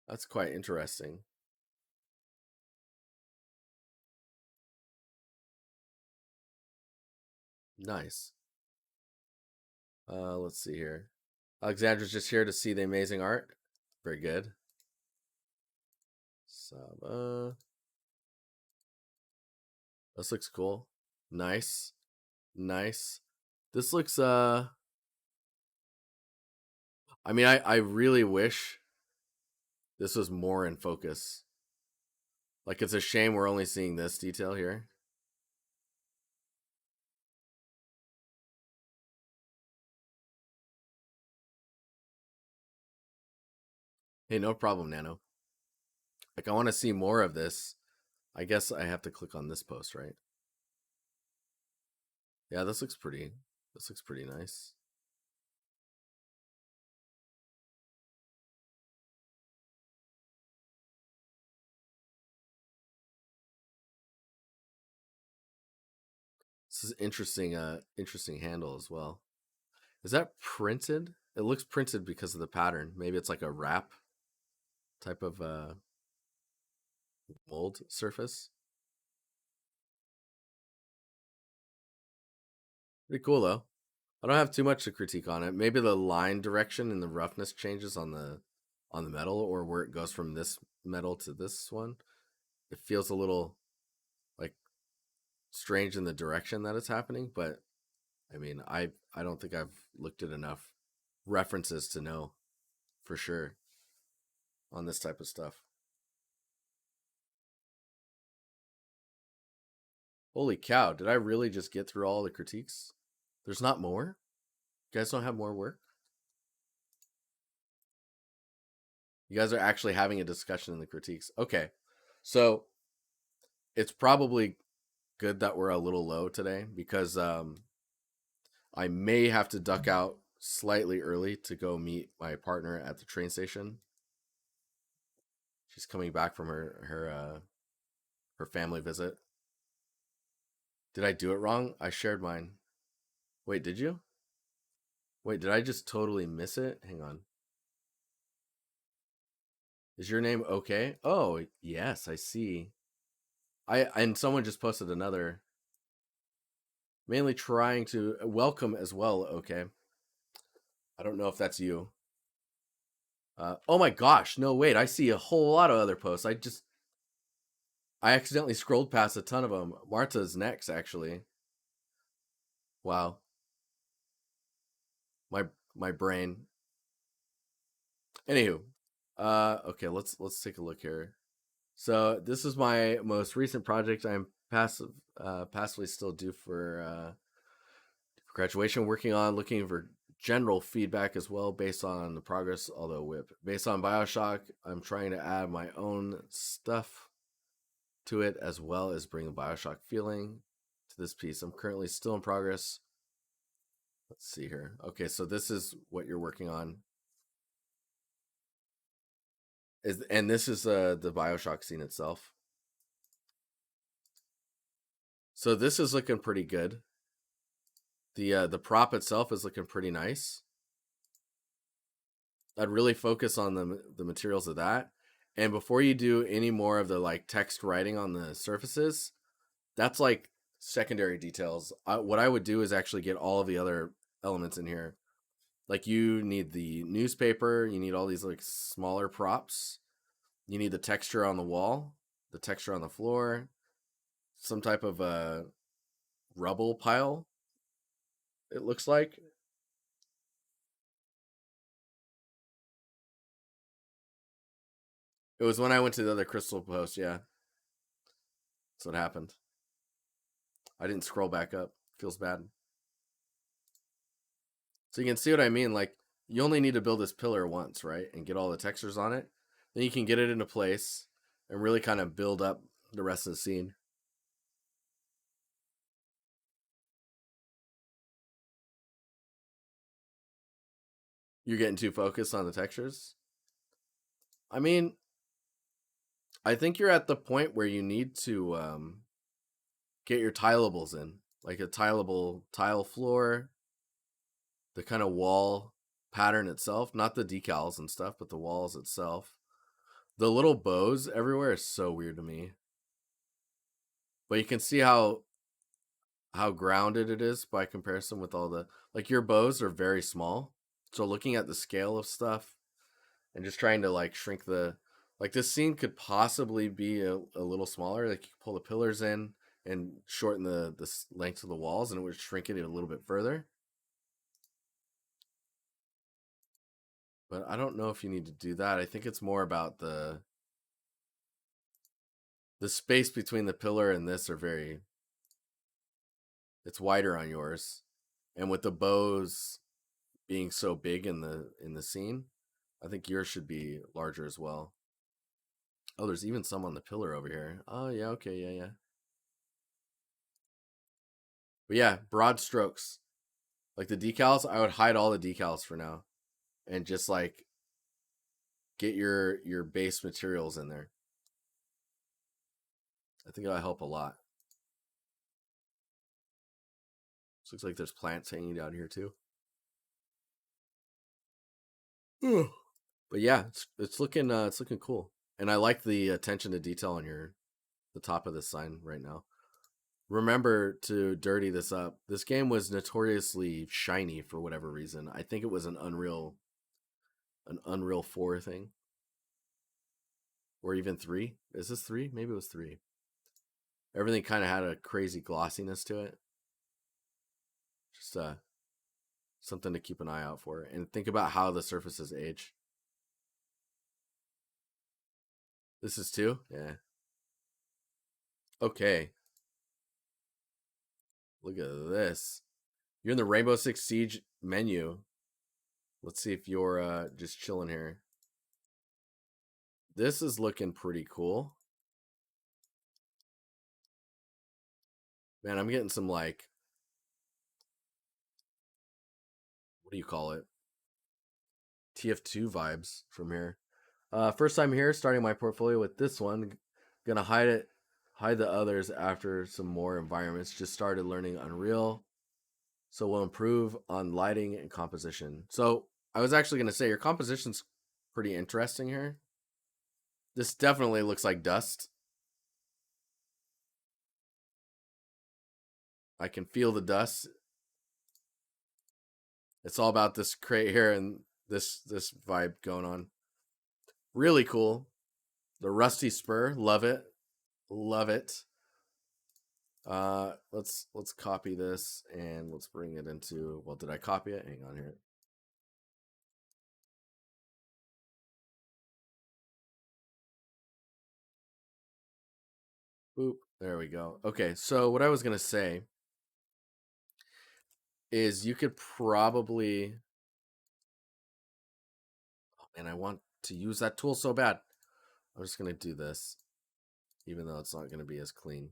Speaker 1: That's quite interesting. Nice. Let's see here. Alexandra's just here to see the amazing art. Very good. Saba. This looks cool. Nice. Nice. This looks I mean, I really wish this was more in focus. Like, it's a shame we're only seeing this detail here. Hey, no problem, Nano. Like, I want to see more of this. I guess I have to click on this post, right? Yeah, this looks pretty nice. This is interesting handle as well. Is that printed? It looks printed because of the pattern. Maybe it's like a wrap type of mold surface. Pretty cool though. I don't have too much to critique on it. Maybe the line direction and the roughness changes on the metal, or where it goes from this metal to this one. It feels a little like strange in the direction that it's happening, but I mean, I don't think I've looked at enough references to know for sure on this type of stuff. Holy cow, did I really just get through all the critiques? There's not more? You guys don't have more work? You guys are actually having a discussion in the critiques. Okay. So it's probably good that we're a little low today, because I may have to duck out slightly early to go meet my partner at the train station. She's coming back from her family visit. Did I do it wrong? I shared mine. Wait, did you? Wait, did I just totally miss it? Hang on. Is your name okay? Oh, yes, I see. And someone just posted another, mainly trying to welcome as well, okay. I don't know if that's you. Oh my gosh, no, wait, I see a whole lot of other posts. I accidentally scrolled past a ton of them. Marta's next, actually. Wow. My brain. Anywho, okay, let's take a look here. So this is my most recent project. I'm passively still due for graduation. Working on, looking for general feedback as well based on the progress. Although based on Bioshock, I'm trying to add my own stuff to it, as well as bring a Bioshock feeling to this piece. I'm currently still in progress. Let's see here. Okay, so this is what you're working on. And this is the Bioshock scene itself. So this is looking pretty good. The prop itself is looking pretty nice. I'd really focus on the materials of that. And before you do any more of the like text writing on the surfaces, that's like secondary details. What I would do is actually get all of the other elements in here. Like, you need the newspaper, you need all these like smaller props, you need the texture on the wall, the texture on the floor, some type of a rubble pile, it looks like. It was when I went to the other crystal post. Yeah, that's what happened. I didn't scroll back up. Feels bad. So you can see what I mean. Like, you only need to build this pillar once, right? And get all the textures on it. Then you can get it into place and really kind of build up the rest of the scene. You're getting too focused on the textures. I mean, I think you're at the point where you need to get your tileables in, like a tileable tile floor, the kind of wall pattern itself, not the decals and stuff, but the walls itself. The little bows everywhere is so weird to me. But you can see how grounded it is by comparison with all the, like, your bows are very small. So looking at the scale of stuff and just trying to like shrink the, like, this scene could possibly be a little smaller. Like, you could pull the pillars in and shorten the length of the walls, and it would shrink it a little bit further. But I don't know if you need to do that. I think it's more about the space between the pillar and this are very, it's wider on yours. And with the bows being so big in the scene, I think yours should be larger as well. Oh, there's even some on the pillar over here. Oh yeah, okay, yeah. But yeah, broad strokes. Like the decals, I would hide all the decals for now and just like get your base materials in there. I think that'll help a lot. Looks like there's plants hanging down here too. But yeah, it's looking cool, and I like the attention to detail on the top of this sign right now. Remember to dirty this up. This game was notoriously shiny for whatever reason. I think it was an Unreal 4 thing, or even 3. Is this 3? Maybe it was 3. Everything kind of had a crazy glossiness to it. Just something to keep an eye out for, and think about how the surfaces age. This is 2? Yeah. Okay. Look at this. You're in the Rainbow Six Siege menu. Let's see if you're just chilling here. This is looking pretty cool. Man, I'm getting some, like, what do you call it? TF2 vibes from here. First time here, starting my portfolio with this one. Gonna hide the others after some more environments. Just started learning Unreal, so we'll improve on lighting and composition. So I was actually gonna say your composition's pretty interesting here. This definitely looks like dust. I can feel the dust. It's all about this crate here and this vibe going on. Really cool. The rusty spur, love it. Love it. Let's copy this and let's bring it into, well, did I copy it? Hang on here. Boop. There we go. Okay, so what I was gonna say is you could probably, oh man, I want to use that tool so bad. I'm just gonna do this, even though it's not gonna be as clean.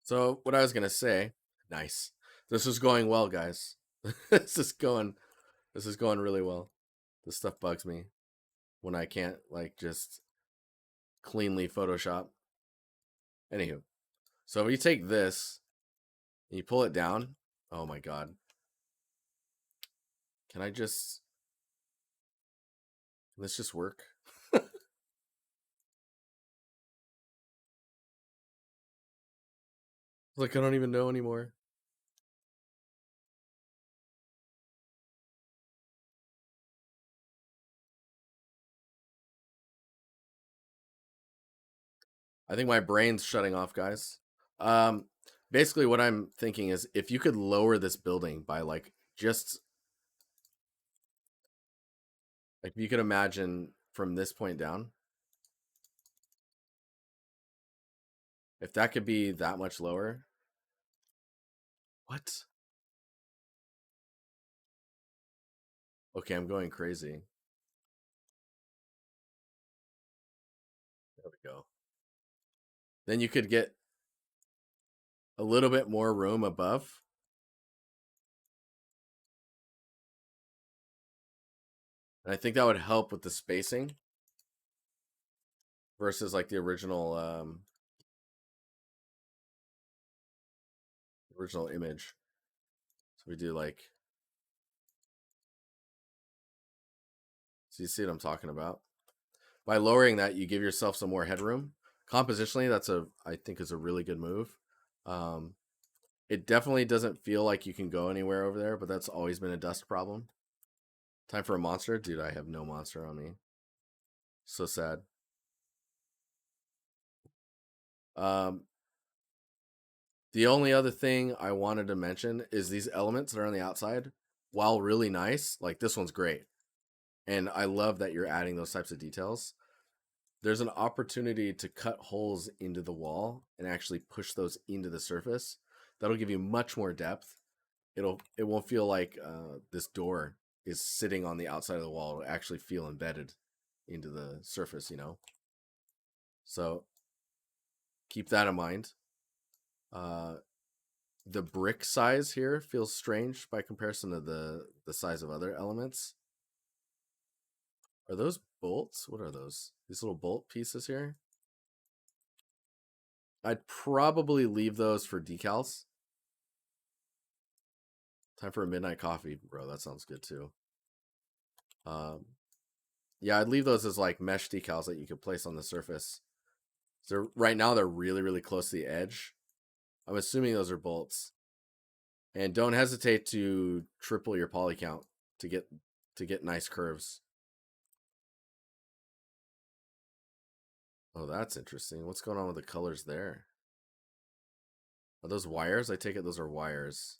Speaker 1: So what I was gonna say, nice. This is going well, guys. this is going really well. This stuff bugs me when I can't like just cleanly Photoshop. Anywho, so if you take this and you pull it down, oh my god. Can this just work? Like, I don't even know anymore. I think my brain's shutting off, guys. Um, Basically, what I'm thinking is if you could lower this building by like just like you could imagine from this point down, if that could be that much lower. What? Okay, I'm going crazy. There we go. Then you could get a little bit more room above. And I think that would help with the spacing versus like the original image. So we do like, so you see what I'm talking about? By lowering that, you give yourself some more headroom. Compositionally, I think is a really good move. Um, it definitely doesn't feel like you can go anywhere over there, but that's always been a dust problem. Time for a monster? Dude, I have no monster on me. So sad. Um, the only other thing I wanted to mention is these elements that are on the outside, while really nice, like this one's great. And I love that you're adding those types of details. There's an opportunity to cut holes into the wall and actually push those into the surface. That'll give you much more depth. It won't feel like this door is sitting on the outside of the wall. It'll actually feel embedded into the surface, you know. So keep that in mind. Uh, the brick size here feels strange by comparison to the size of other elements. Are those bolts? What are those? These little bolt pieces here? I'd probably leave those for decals. Time for a midnight coffee, bro. That sounds good too. Um, yeah, I'd leave those as like mesh decals that you could place on the surface. So right now they're really, really close to the edge. I'm assuming those are bolts. And don't hesitate to triple your poly count to get nice curves. Oh, that's interesting. What's going on with the colors there? Are those wires? I take it those are wires.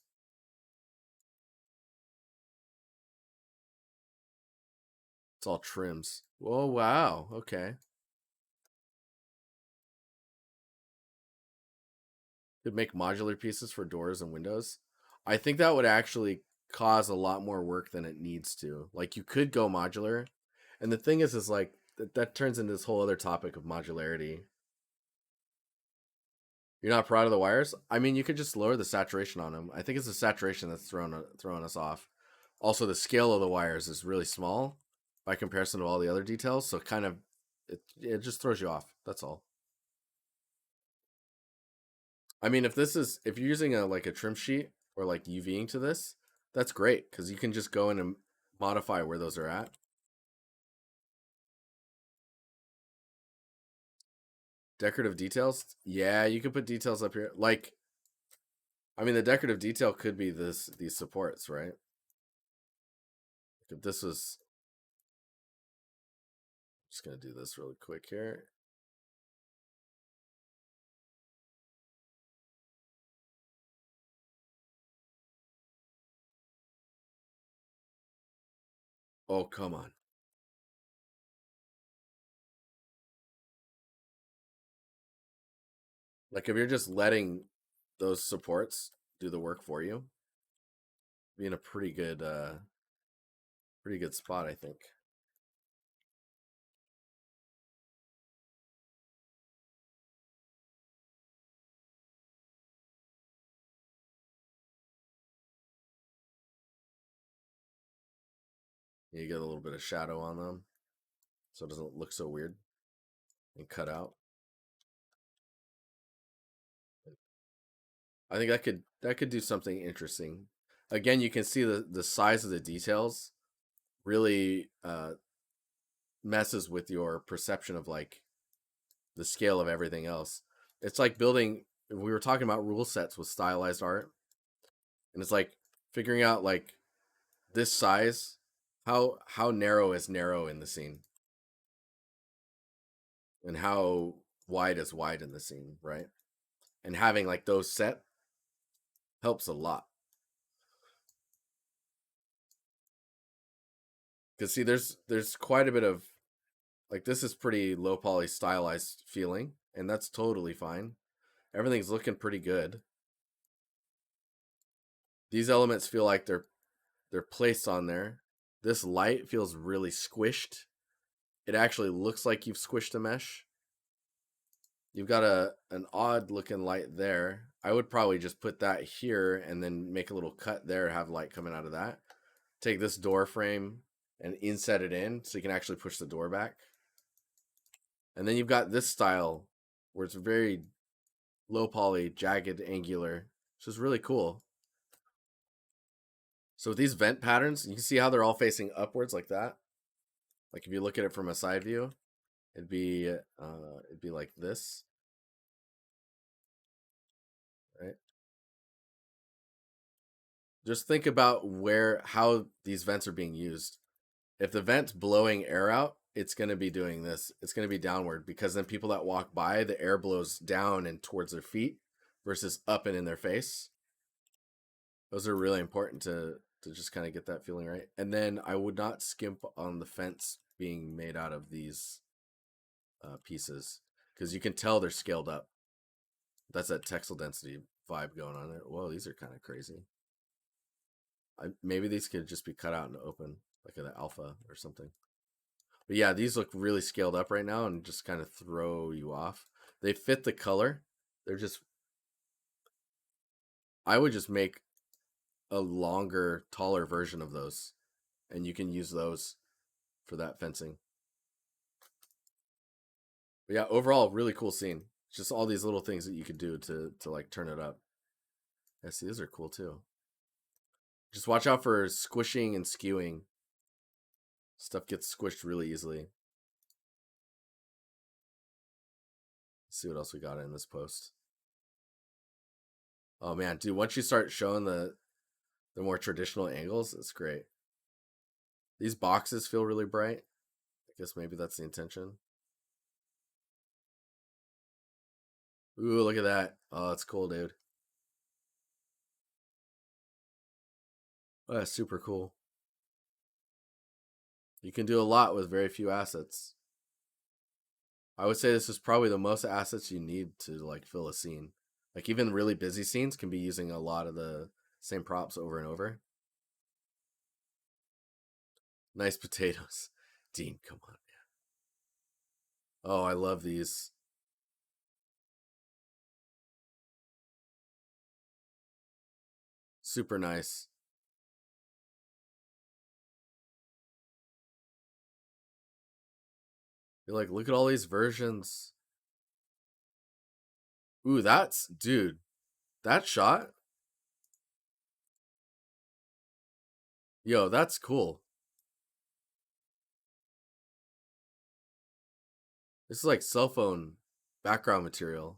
Speaker 1: It's all trims. Oh, wow. Okay. Could make modular pieces for doors and windows. I think that would actually cause a lot more work than it needs to. Like you could go modular. And the thing is like that turns into this whole other topic of modularity. You're not proud of the wires? I mean, you could just lower the saturation on them. I think it's the saturation that's throwing us off. Also, the scale of the wires is really small by comparison to all the other details, so kind of it just throws you off. That's all. I mean, if you're using a like a trim sheet or like UVing to this, that's great because you can just go in and modify where those are at. Decorative details, yeah, you can put details up here. Like, I mean, the decorative detail could be these supports, right? If this was, just gonna do this really quick here. Oh, come on. Like if you're just letting those supports do the work for you, be in a pretty good spot, I think. You get a little bit of shadow on them so it doesn't look so weird and cut out. I think that could do something interesting. Again, you can see the size of the details really messes with your perception of like the scale of everything else. It's like building. We were talking about rule sets with stylized art, and it's like figuring out like this size, how narrow is narrow in the scene, and how wide as wide in the scene, right? And having like those set helps a lot. Because see, there's quite a bit of like this is pretty low poly stylized feeling, and that's totally fine. Everything's looking pretty good. These elements feel like they're placed on there. This light feels really squished. It actually looks like you've squished a mesh. You've got an odd looking light there. I would probably just put that here and then make a little cut there, have light coming out of that. Take this door frame and inset it in so you can actually push the door back. And then you've got this style where it's very low poly, jagged, angular, which is really cool. So with these vent patterns, you can see how they're all facing upwards like that. Like if you look at it from a side view, it'd be like this, right? Just think about how these vents are being used. If the vent's blowing air out, it's going to be doing this. It's going to be downward because then people that walk by, the air blows down and towards their feet versus up and in their face. Those are really important to just kind of get that feeling right. And then I would not skimp on the fence being made out of these pieces because you can tell they're scaled up. That's that textile density vibe going on there. Whoa, these are kind of crazy. Maybe these could just be cut out and open, like an alpha or something. But yeah, these look really scaled up right now and just kind of throw you off. They fit the color. They're just... I would just make a longer, taller version of those, and you can use those for that fencing. But yeah, overall, really cool scene. Just all these little things that you could do to like turn it up. Yeah, see, these are cool too. Just watch out for squishing and skewing. Stuff gets squished really easily. Let's see what else we got in this post. Oh man, dude, once you start showing the more traditional angles, it's great. These boxes feel really bright. I guess maybe that's the intention. Ooh, look at that. Oh, that's cool, dude. Oh, that's super cool. You can do a lot with very few assets. I would say this is probably the most assets you need to like fill a scene. Like even really busy scenes can be using a lot of the same props over and over. Nice potatoes. Dean, come on, man. Oh, I love these. Super nice. You're like, look at all these versions. Ooh, dude, that shot. Yo, that's cool. This is like cell phone background material.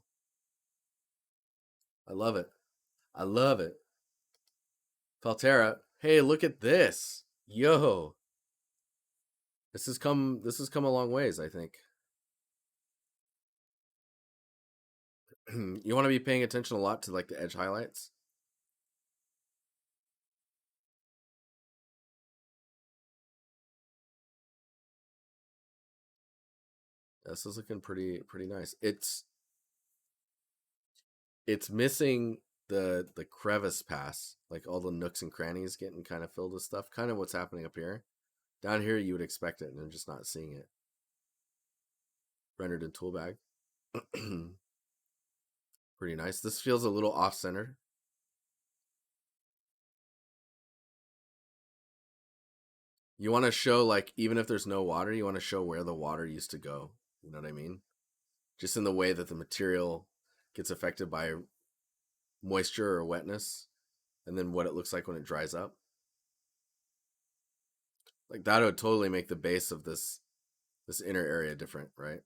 Speaker 1: I love it. I love it. Faltera, hey, look at this. Yo. This has come a long ways, I think. You want to be paying attention a lot to like the edge highlights. This is looking pretty nice. It's missing the crevice pass, like all the nooks and crannies getting kind of filled with stuff. Kind of what's happening up here. Down here you would expect it, and I'm just not seeing it. Rendered in toolbag. Pretty nice. This feels a little off center. You want to show like even if there's no water, you want to show where the water used to go. You know what I mean? Just in the way that the material gets affected by moisture or wetness, and then what it looks like when it dries up. Like that would totally make the base of this inner area different, right?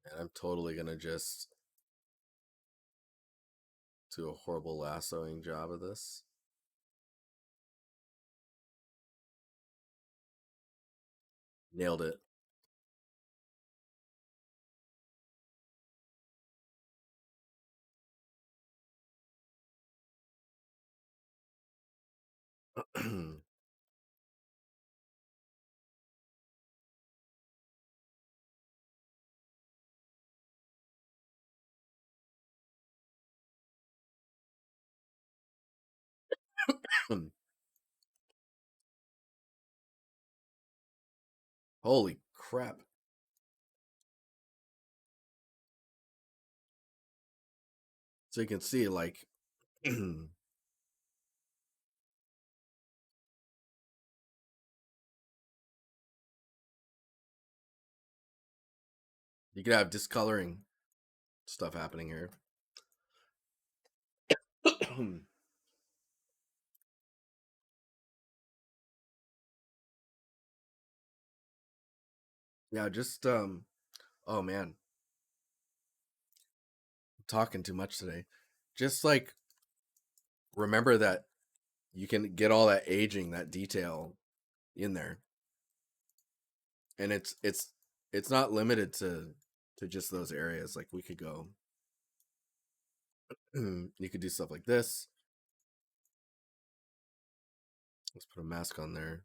Speaker 1: And I'm totally gonna just do a horrible lassoing job of this. Nailed it. Holy crap. So you can see, like, you could have discoloring stuff happening here. Yeah, just oh man, I'm talking too much today. Just like remember that you can get all that aging, that detail in there. And it's not limited to just those areas. Like we could go you could do stuff like this. Let's put a mask on there.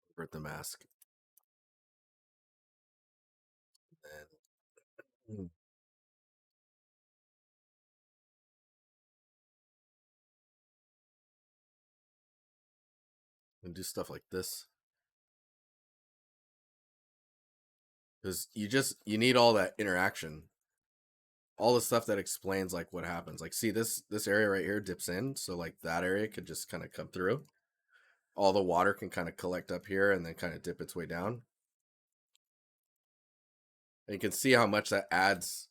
Speaker 1: Invert the mask. And do stuff like this. Because you need all that interaction. All the stuff that explains like what happens. Like see this area right here dips in, so like that area could just kind of come through. All the water can kind of collect up here and then kind of dip its way down. And you can see how much that adds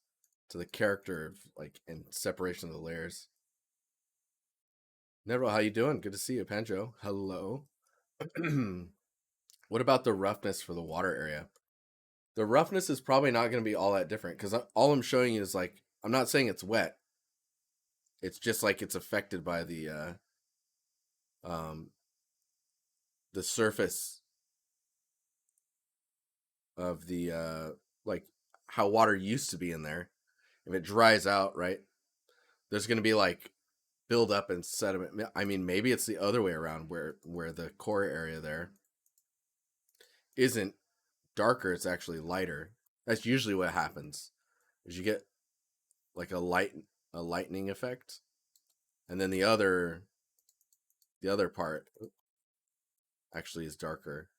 Speaker 1: to the character of like and separation of the layers. Neville, how you doing? Good to see you, Pancho. Hello. What about the roughness for the water area? The roughness is probably not going to be all that different because all I'm showing you is like I'm not saying it's wet. It's just like it's affected by um, the surface of the like how water used to be in there. If it dries out, right, there's going to be like build up and sediment. I mean, maybe it's the other way around where the core area there isn't darker; it's actually lighter. That's usually what happens. Is you get like a lightning effect, and then the other part actually is darker,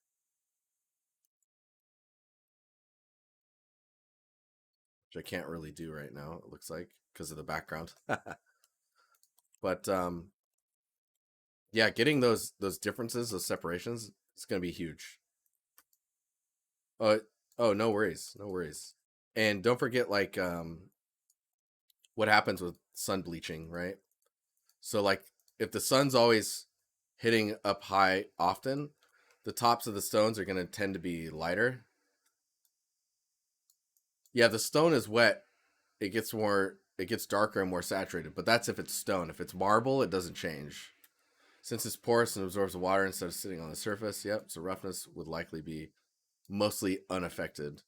Speaker 1: which I can't really do right now. It looks like because of the background. But yeah, getting those differences, those separations, it's gonna be huge. Oh, oh, no worries, no worries. And don't forget, like, what happens with sun bleaching, right? So, like, if the sun's always hitting up high often, the tops of the stones are gonna tend to be lighter. Yeah, the stone is wet. It gets darker and more saturated, but that's if it's stone. If it's marble, it doesn't change. Since it's porous and absorbs the water instead of sitting on the surface, yep, so roughness would likely be mostly unaffected.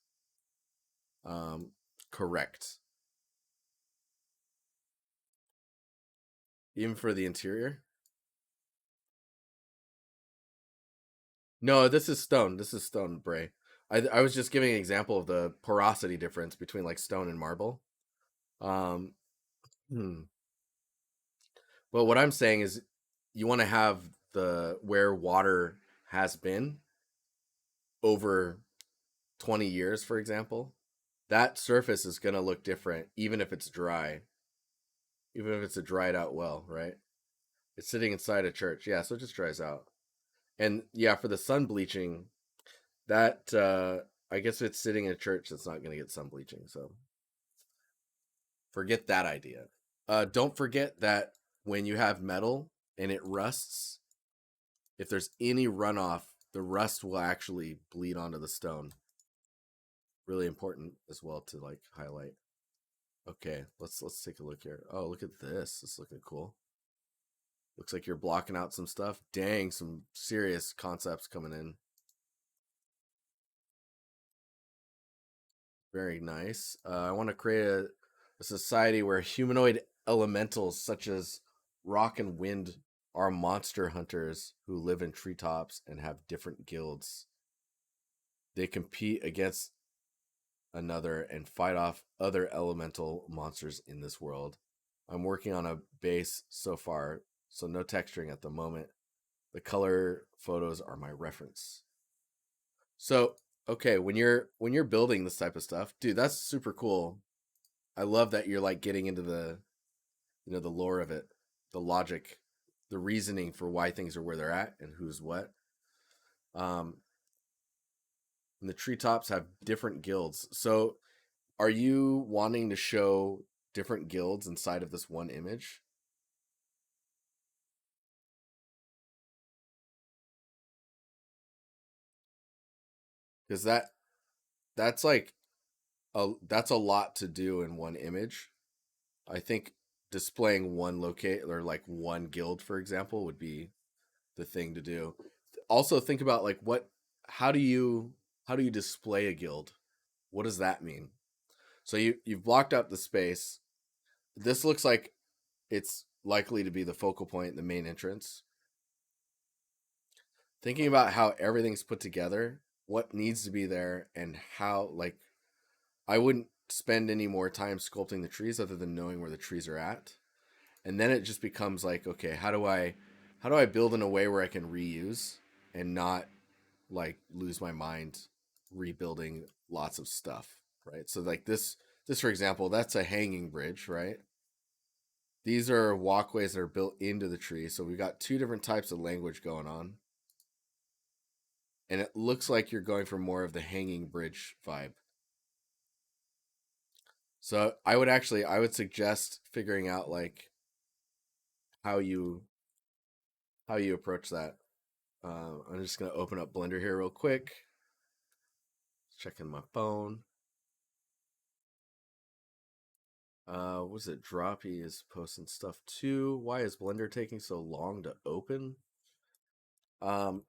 Speaker 1: Um, correct. Even for the interior? No, this is stone. This is stone, Bray. I was just giving an example of the porosity difference between like stone and marble. Um, hmm. But what I'm saying is you want to have the where water has been over 20 years, for example, that surface is going to look different, even if it's dry, even if it's a dried out well, right? It's sitting inside a church. Yeah, so it just dries out. And yeah, for the sun bleaching, that I guess if it's sitting in a church, it's not going to get sun bleaching. So forget that idea. Don't forget that when you have metal and it rusts, if there's any runoff, the rust will actually bleed onto the stone, really important as well to like highlight. Okay, let's take a look here. Oh, look at this. It's looking cool. Looks like you're blocking out some stuff. Dang, some serious concepts coming in. Very nice. I want to create a society where humanoid elementals such as rock and wind are monster hunters who live in treetops and have different guilds. They compete against another and fight off other elemental monsters in this world. I'm working on a base so far, so no texturing at the moment. The color photos are my reference. So, okay, when you're building this type of stuff, dude, that's super cool. I love that you're like getting into the the lore of it, the logic, the reasoning for why things are where they're at and who's what. Um, and the treetops have different guilds. So, are you wanting to show different guilds inside of this one image? Because that's like that's a lot to do in one image. I think displaying one locate or like one guild, for example, would be the thing to do. Also, think about like how do you how do you display a guild? What does that mean? So you've blocked up the space. This looks like it's likely to be the focal point, the main entrance. Thinking about how everything's put together, what needs to be there, and how like I wouldn't spend any more time sculpting the trees other than knowing where the trees are at. And then it just becomes like, okay, how do I build in a way where I can reuse and not like lose my mind rebuilding lots of stuff, right? So like this for example, that's a hanging bridge, right? These are walkways that are built into the tree. So we've got two different types of language going on. And it looks like you're going for more of the hanging bridge vibe. So I would suggest figuring out like how you how you approach that. I'm just gonna open up Blender here real quick. Checking my phone. Was it Droppy is posting stuff too? Why is Blender taking so long to open? Um,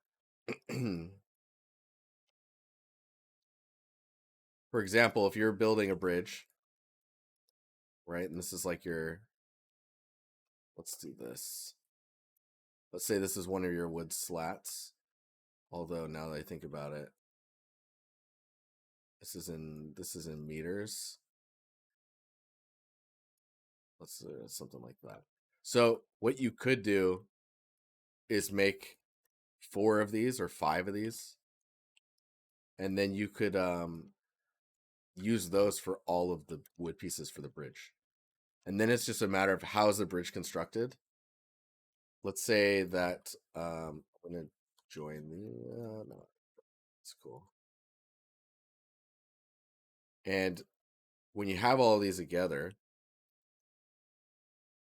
Speaker 1: for example, if you're building a bridge, right, and this is like your, let's do this. Let's say this is one of your wood slats. Although now that I think about it, this is in meters. Let's do something like that. So what you could do is make four of these or five of these, and then you could use those for all of the wood pieces for the bridge. And then it's just a matter of how is the bridge constructed. Let's say that I'm gonna join the no, it's cool. And when you have all of these together,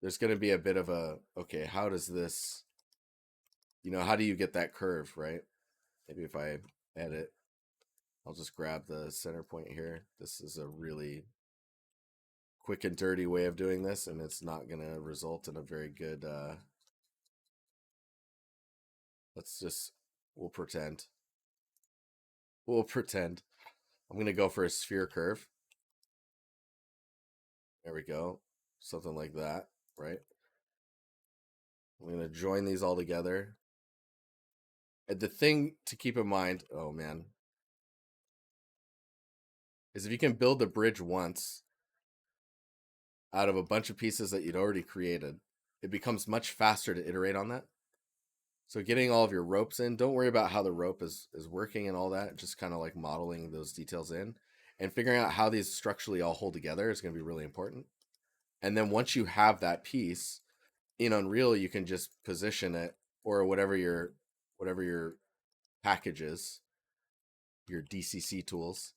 Speaker 1: there's going to be a bit of a okay, how does this, how do you get that curve, right? Maybe if I edit, I'll just grab the center point here. This is a really quick and dirty way of doing this, and it's not going to result in a very good let's just we'll pretend we'll pretend I'm going to go for a sphere curve. There we go. Something like that, right? I'm going to join these all together. And the thing to keep in mind, oh man, is if you can build the bridge once out of a bunch of pieces that you'd already created, it becomes much faster to iterate on that. So getting all of your ropes in, don't worry about how the rope is working and all that, just kind of like modeling those details in and figuring out how these structurally all hold together is going to be really important. And then once you have that piece in Unreal, you can just position it or whatever your package is, your DCC tools.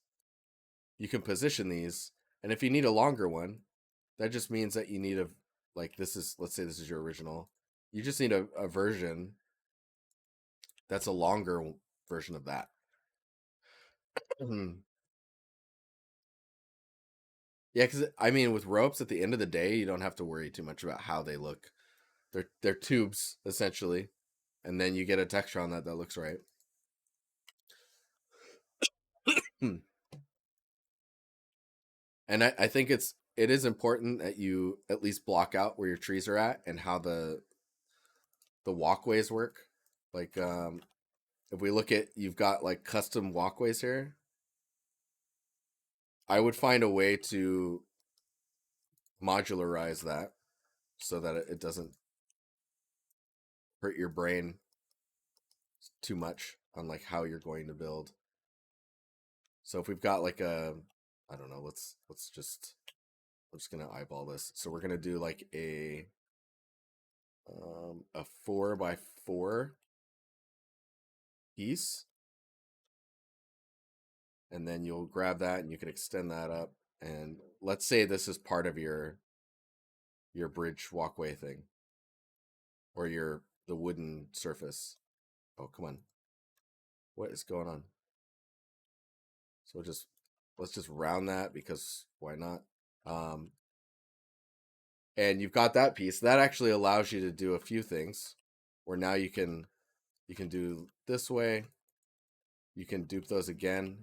Speaker 1: You can position these, and if you need a longer one, that just means that you need a like this is let's say this is your original. You just need a version that's a longer version of that. Yeah, because I mean, with ropes, at the end of the day, you don't have to worry too much about how they look. They're tubes essentially, and then you get a texture on that that looks right. Hmm. And I think it is important that you at least block out where your trees are at and how the walkways work. Like if we look at, you've got like custom walkways here. I would find a way to modularize that so that it doesn't hurt your brain too much on like how you're going to build. So if we've got like I don't know, let's just, I'm just gonna eyeball this. So we're gonna do like a 4x4 piece, and then you'll grab that and you can extend that up. And let's say this is part of your bridge walkway thing, or the wooden surface. Oh, come on. What is going on? So let's just round that because why not? Um, and you've got that piece that actually allows you to do a few things. Where now you can do this way. You can dupe those again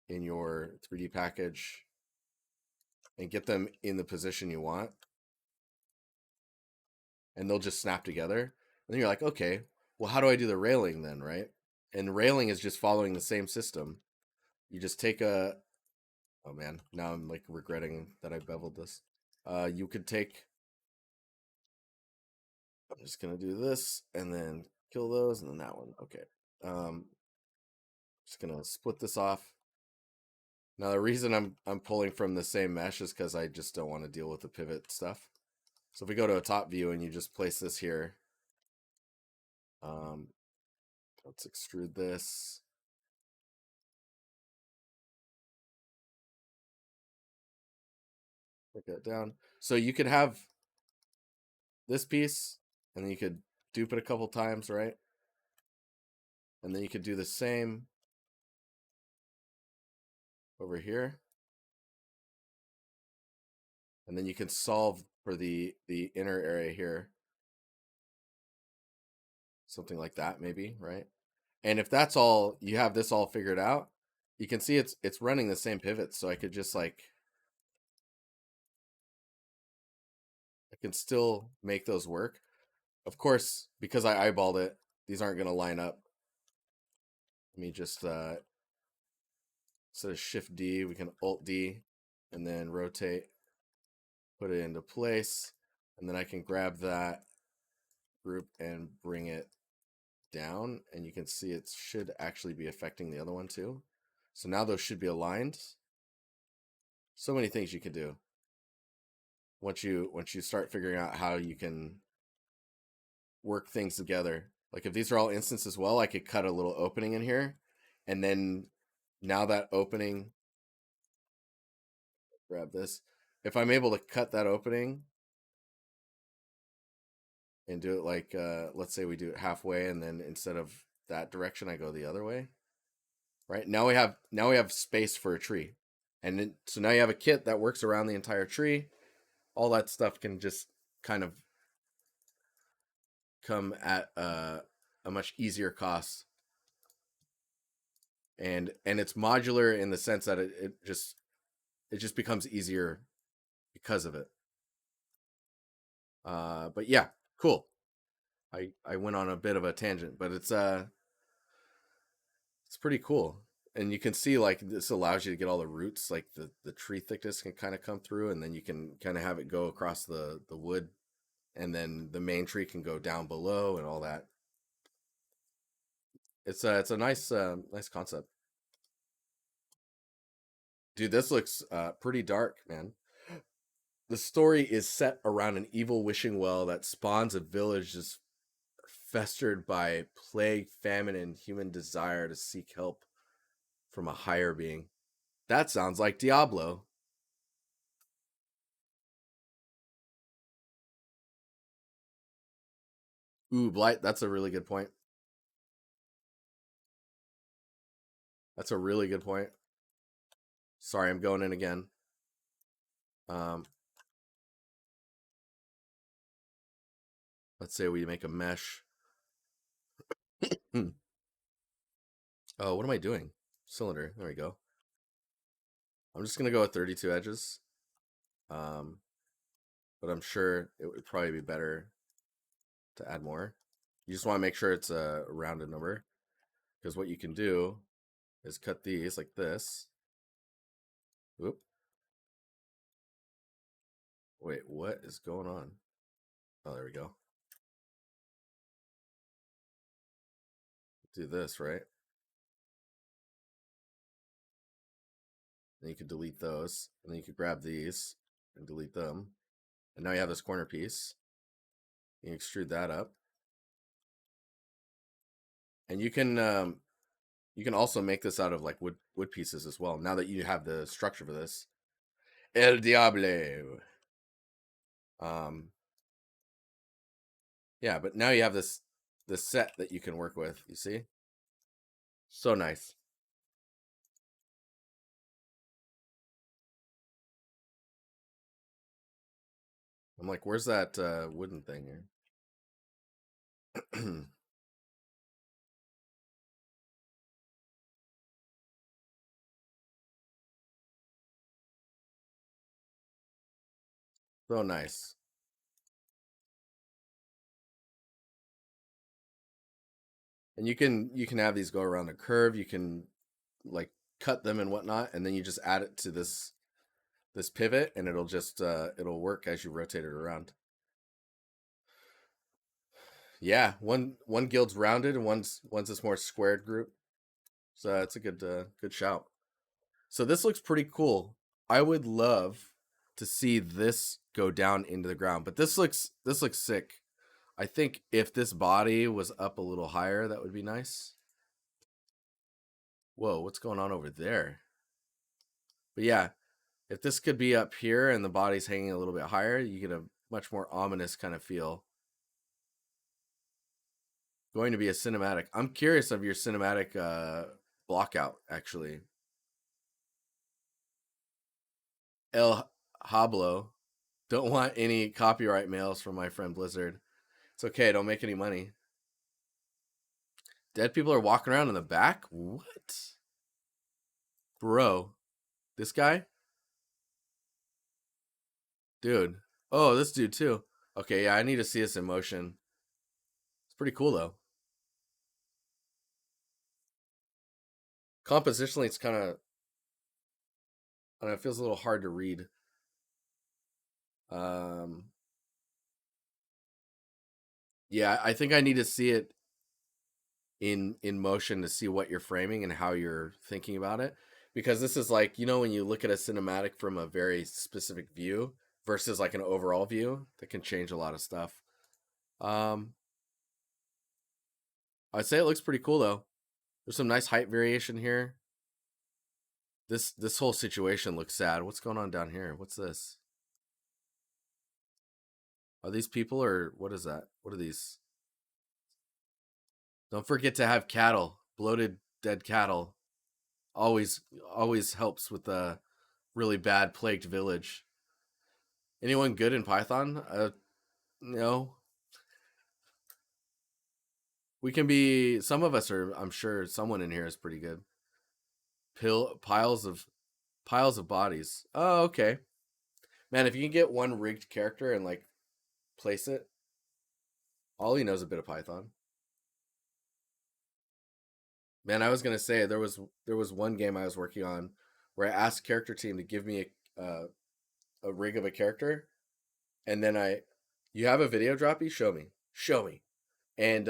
Speaker 1: in your 3D package and get them in the position you want, and they'll just snap together. And then you're like, okay, well, how do I do the railing then, right? And railing is just following the same system. You just take oh man, now I'm like regretting that I beveled this. You could take, I'm just gonna do this and then kill those and then that one. Okay. Just gonna split this off. Now the reason I'm pulling from the same mesh is because I just don't want to deal with the pivot stuff. So if we go to a top view and you just place this here, um, let's extrude this. Put that down. So you could have this piece, and then you could dupe it a couple times, right? And then you could do the same over here. And then you can solve for the inner area here. Something like that, maybe, right? And if that's all, you have this all figured out, you can see it's running the same pivots. So I could just like, I can still make those work. Of course, because I eyeballed it, these aren't going to line up. Let me just, instead of Shift D, we can Alt D and then rotate, put it into place. And then I can grab that group and bring it down. And you can see it should actually be affecting the other one too. So now those should be aligned. So many things you can do once you start figuring out how you can work things together. Like if these are all instants as well, I could cut a little opening in here, and then now that opening, grab this. If I'm able to cut that opening and do it like, let's say we do it halfway, and then instead of that direction, I go the other way. Right now we have space for a tree, and then, so now you have a kit that works around the entire tree. All that stuff can just kind of come at a much easier cost, and it's modular in the sense that it just becomes easier because of it. But yeah, cool. I went on a bit of a tangent, but it's pretty cool. And you can see like this allows you to get all the roots, like the tree thickness can kind of come through, and then you can kind of have it go across the wood, and then the main tree can go down below and all that. It's a nice concept. Dude, this looks pretty dark, man. The story is set around an evil wishing well that spawns a village just festered by plague, famine, and human desire to seek help from a higher being. That sounds like Diablo. Ooh, Blight, that's a really good point. That's a really good point. Sorry, I'm going in again. Let's say we make a mesh. Oh, what am I doing? Cylinder. There we go. I'm just gonna go with 32 edges. But I'm sure it would probably be better to add more. You just want to make sure it's a rounded number, because what you can do is cut these like this. Oop. Wait, what is going on? Oh, there we go. Do this, right? Then you could delete those, and then you could grab these and delete them. And now you have this corner piece. You extrude that up. And you can also make this out of like wood pieces as well. Now that you have the structure for this, El Diablo. Yeah, but now you have this set that you can work with. You see, so nice. I'm like, where's that wooden thing here? So nice. And you can have these go around a curve. You can like cut them and whatnot, and then you just add it to this pivot, and it'll just it'll work as you rotate it around. Yeah, one guild's rounded and one's this more squared group. So it's a good shout. So this looks pretty cool. I would love to see this go down into the ground, but this looks sick. I think if this body was up a little higher, that would be nice. Whoa, what's going on over there? But yeah, if this could be up here and the body's hanging a little bit higher, you get a much more ominous kind of feel. Going to be a cinematic. I'm curious of your cinematic blockout, actually. El Hablo. Don't want any copyright mails from my friend Blizzard. It's okay, don't make any money. Dead people are walking around in the back? What? Bro. This guy? Dude. Oh, this dude too. Okay, yeah, I need to see this in motion. It's pretty cool though. Compositionally, it's kind of, I don't know, it feels a little hard to read. Yeah, I think I need to see it in motion to see what you're framing and how you're thinking about it, because this is like, you know, when you look at a cinematic from a very specific view versus like an overall view, that can change a lot of stuff. I'd say it looks pretty cool though. There's some nice height variation here. This whole situation looks sad. What's going on down here? What's this? Are these people, or what is that? What are these? Don't forget to have cattle. Bloated dead cattle always helps with a really bad plagued village. Anyone good in Python? No. We can be, some of us are, I'm sure someone in here is pretty good. Piles of bodies. Oh, okay. Man, if you can get one rigged character and like place it, all he knows a bit of Python. Man, I was gonna say there was one game I was working on where I asked character team to give me a rig of a character, and then you have a video droppy? Show me. And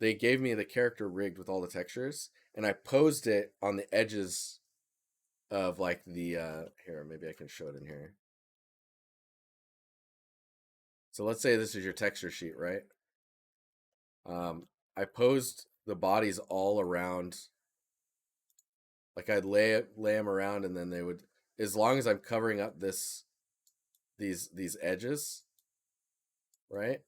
Speaker 1: they gave me the character rigged with all the textures, and I posed it on the edges of like the here, maybe I can show it in here. So let's say this is your texture sheet, right? I posed the bodies all around. Like I'd lay them around, and then they would, as long as I'm covering up these edges, right?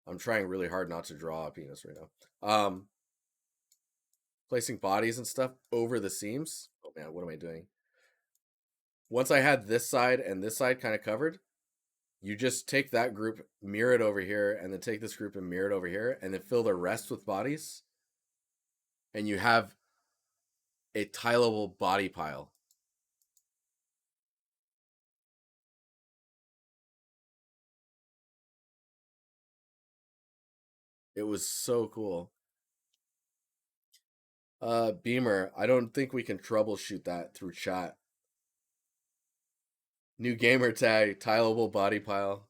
Speaker 1: I'm trying really hard not to draw a penis right now. Placing bodies and stuff over the seams. Oh man, what am I doing? once I had this side and this side kind of covered, you just take that group, mirror it over here, and then take this group and mirror it over here, and then fill the rest with bodies, and you have a tileable body pile. It was so cool. Beamer, I don't think we can troubleshoot that through chat. New gamer tag, tileable body pile.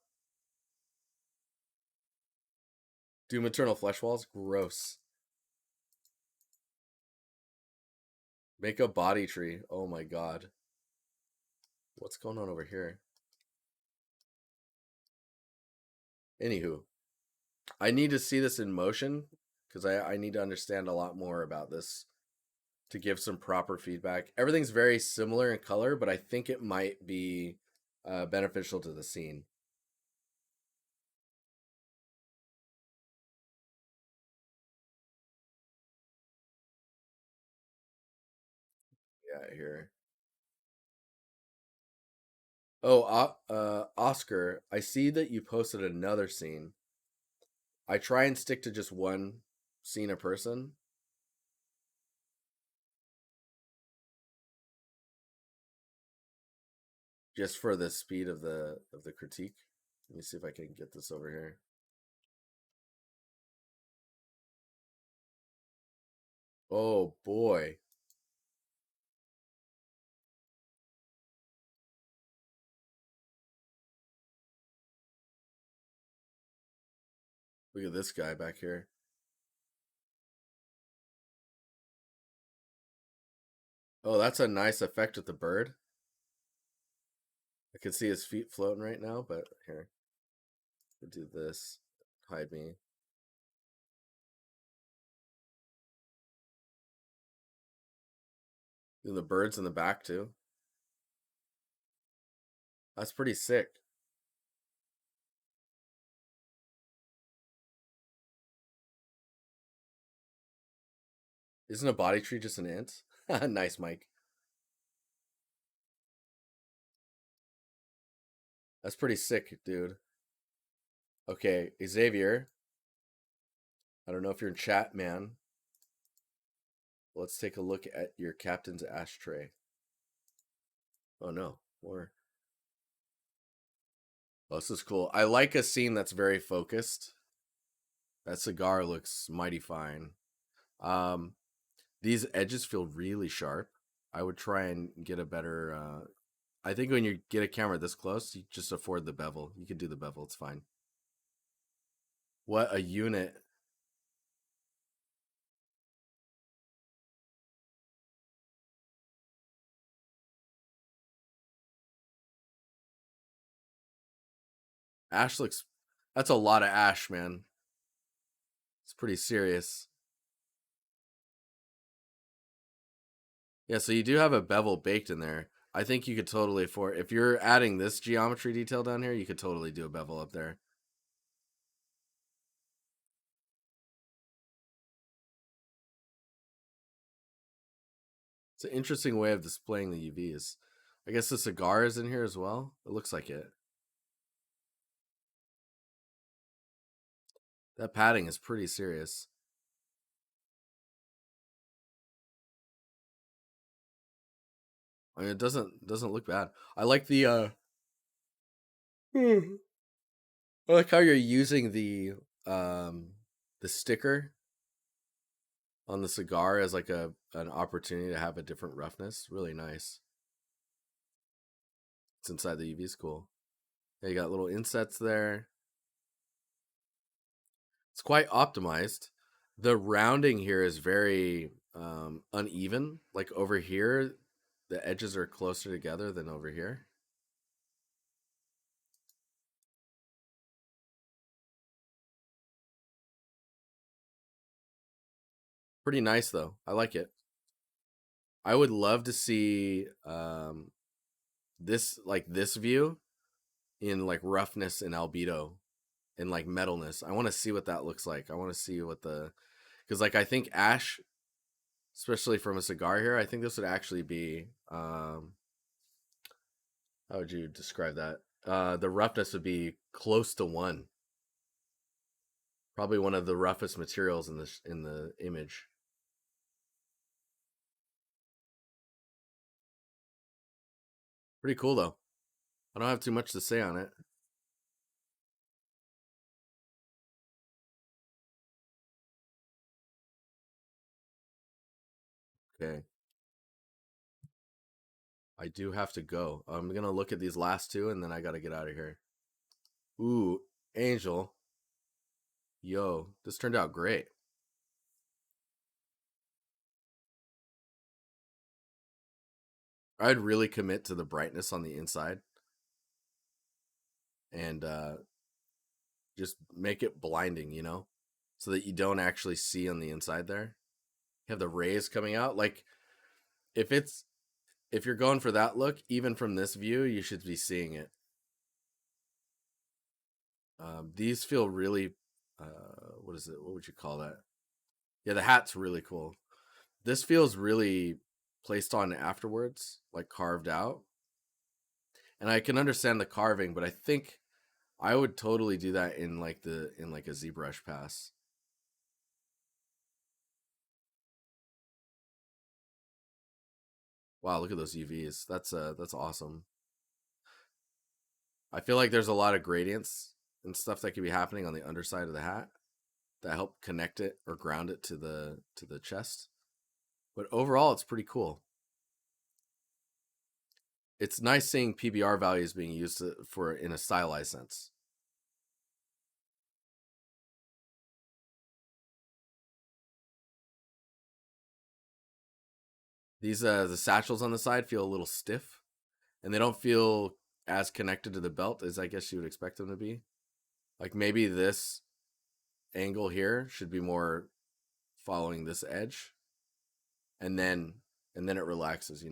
Speaker 1: Doom Eternal Flesh Walls? Gross. Make a body tree. Oh my god. What's going on over here? Anywho, I need to see this in motion because I need to understand a lot more about this to give some proper feedback. Everything's very similar in color, but I think it might be beneficial to the scene. Yeah, here. Oh, Oscar, I see that you posted another scene. I try and stick to just one scene a person. Just for the speed of the critique. Let me see if I can get this over here. Oh boy. Look at this guy back here. Oh, that's a nice effect with the bird. I can see his feet floating right now, but here. We'll do this. Hide me. And the birds in the back too. That's pretty sick. Isn't a body tree just an ant? Nice, Mike. That's pretty sick, dude. Okay, Xavier. I don't know if you're in chat, man. Let's take a look at your captain's ashtray. Oh no, more. Oh, this is cool. I like a scene that's very focused. That cigar looks mighty fine. These edges feel really sharp. I would try and get a better. I think when you get a camera this close, you just afford the bevel. You can do the bevel. It's fine. What a unit. Ash looks. That's a lot of ash, man. It's pretty serious. Yeah, so you do have a bevel baked in there. I think you could totally afford. If you're adding this geometry detail down here, you could totally do a bevel up there. It's an interesting way of displaying the UVs. I guess the cigar is in here as well. It looks like it. That padding is pretty serious. I mean, it doesn't look bad. I like the I like how you're using the sticker on the cigar as like an opportunity to have a different roughness. Really nice. It's inside the UV is cool. Yeah, you got little insets there. It's quite optimized. The rounding here is very uneven. Like over here, the edges are closer together than over here. Pretty nice though. I like it. I would love to see this view in like roughness and albedo and like metalness. I want to see what that looks like. I want to see what the because like I think ash, especially from a cigar here, I think this would actually be How would you describe that? The roughness would be close to 1. Probably one of the roughest materials in the image. Pretty cool though. I don't have too much to say on it. Okay. I do have to go. I'm gonna look at these last two and then I gotta get out of here. Ooh, Angel. Yo, this turned out great. I'd really commit to the brightness on the inside and just make it blinding, so that you don't actually see on the inside there. You have the rays coming out. Like if you're going for that look, even from this view, you should be seeing it. These feel really, what is it? What would you call that? Yeah, the hat's really cool. This feels really placed on afterwards, like carved out. And I can understand the carving, but I think I would totally do that in like a ZBrush pass. Wow, look at those UVs. That's awesome. I feel like there's a lot of gradients and stuff that could be happening on the underside of the hat that help connect it or ground it to the chest. But overall, it's pretty cool. It's nice seeing PBR values being used for in a stylized sense. These the satchels on the side feel a little stiff, and they don't feel as connected to the belt as I guess you would expect them to be. Like maybe this angle here should be more following this edge, and then it relaxes.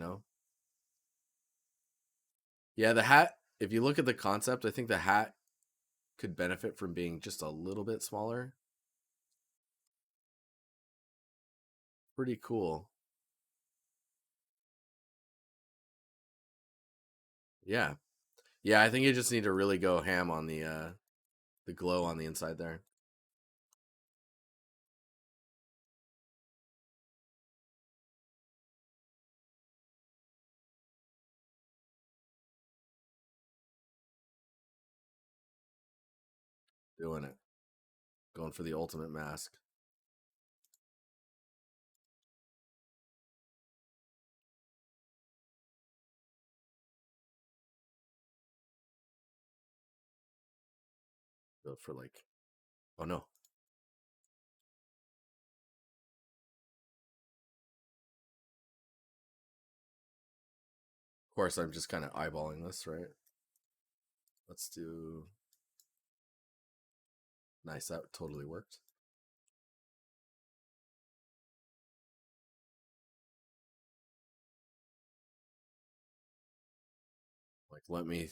Speaker 1: Yeah, the hat. If you look at the concept, I think the hat could benefit from being just a little bit smaller. Pretty cool. Yeah. Yeah, I think you just need to really go ham on the glow on the inside there. Doing it. Going for the ultimate mask. Go for like, oh no. Of course, I'm just kind of eyeballing this, right? Let's do. Nice, that totally worked. Like, let me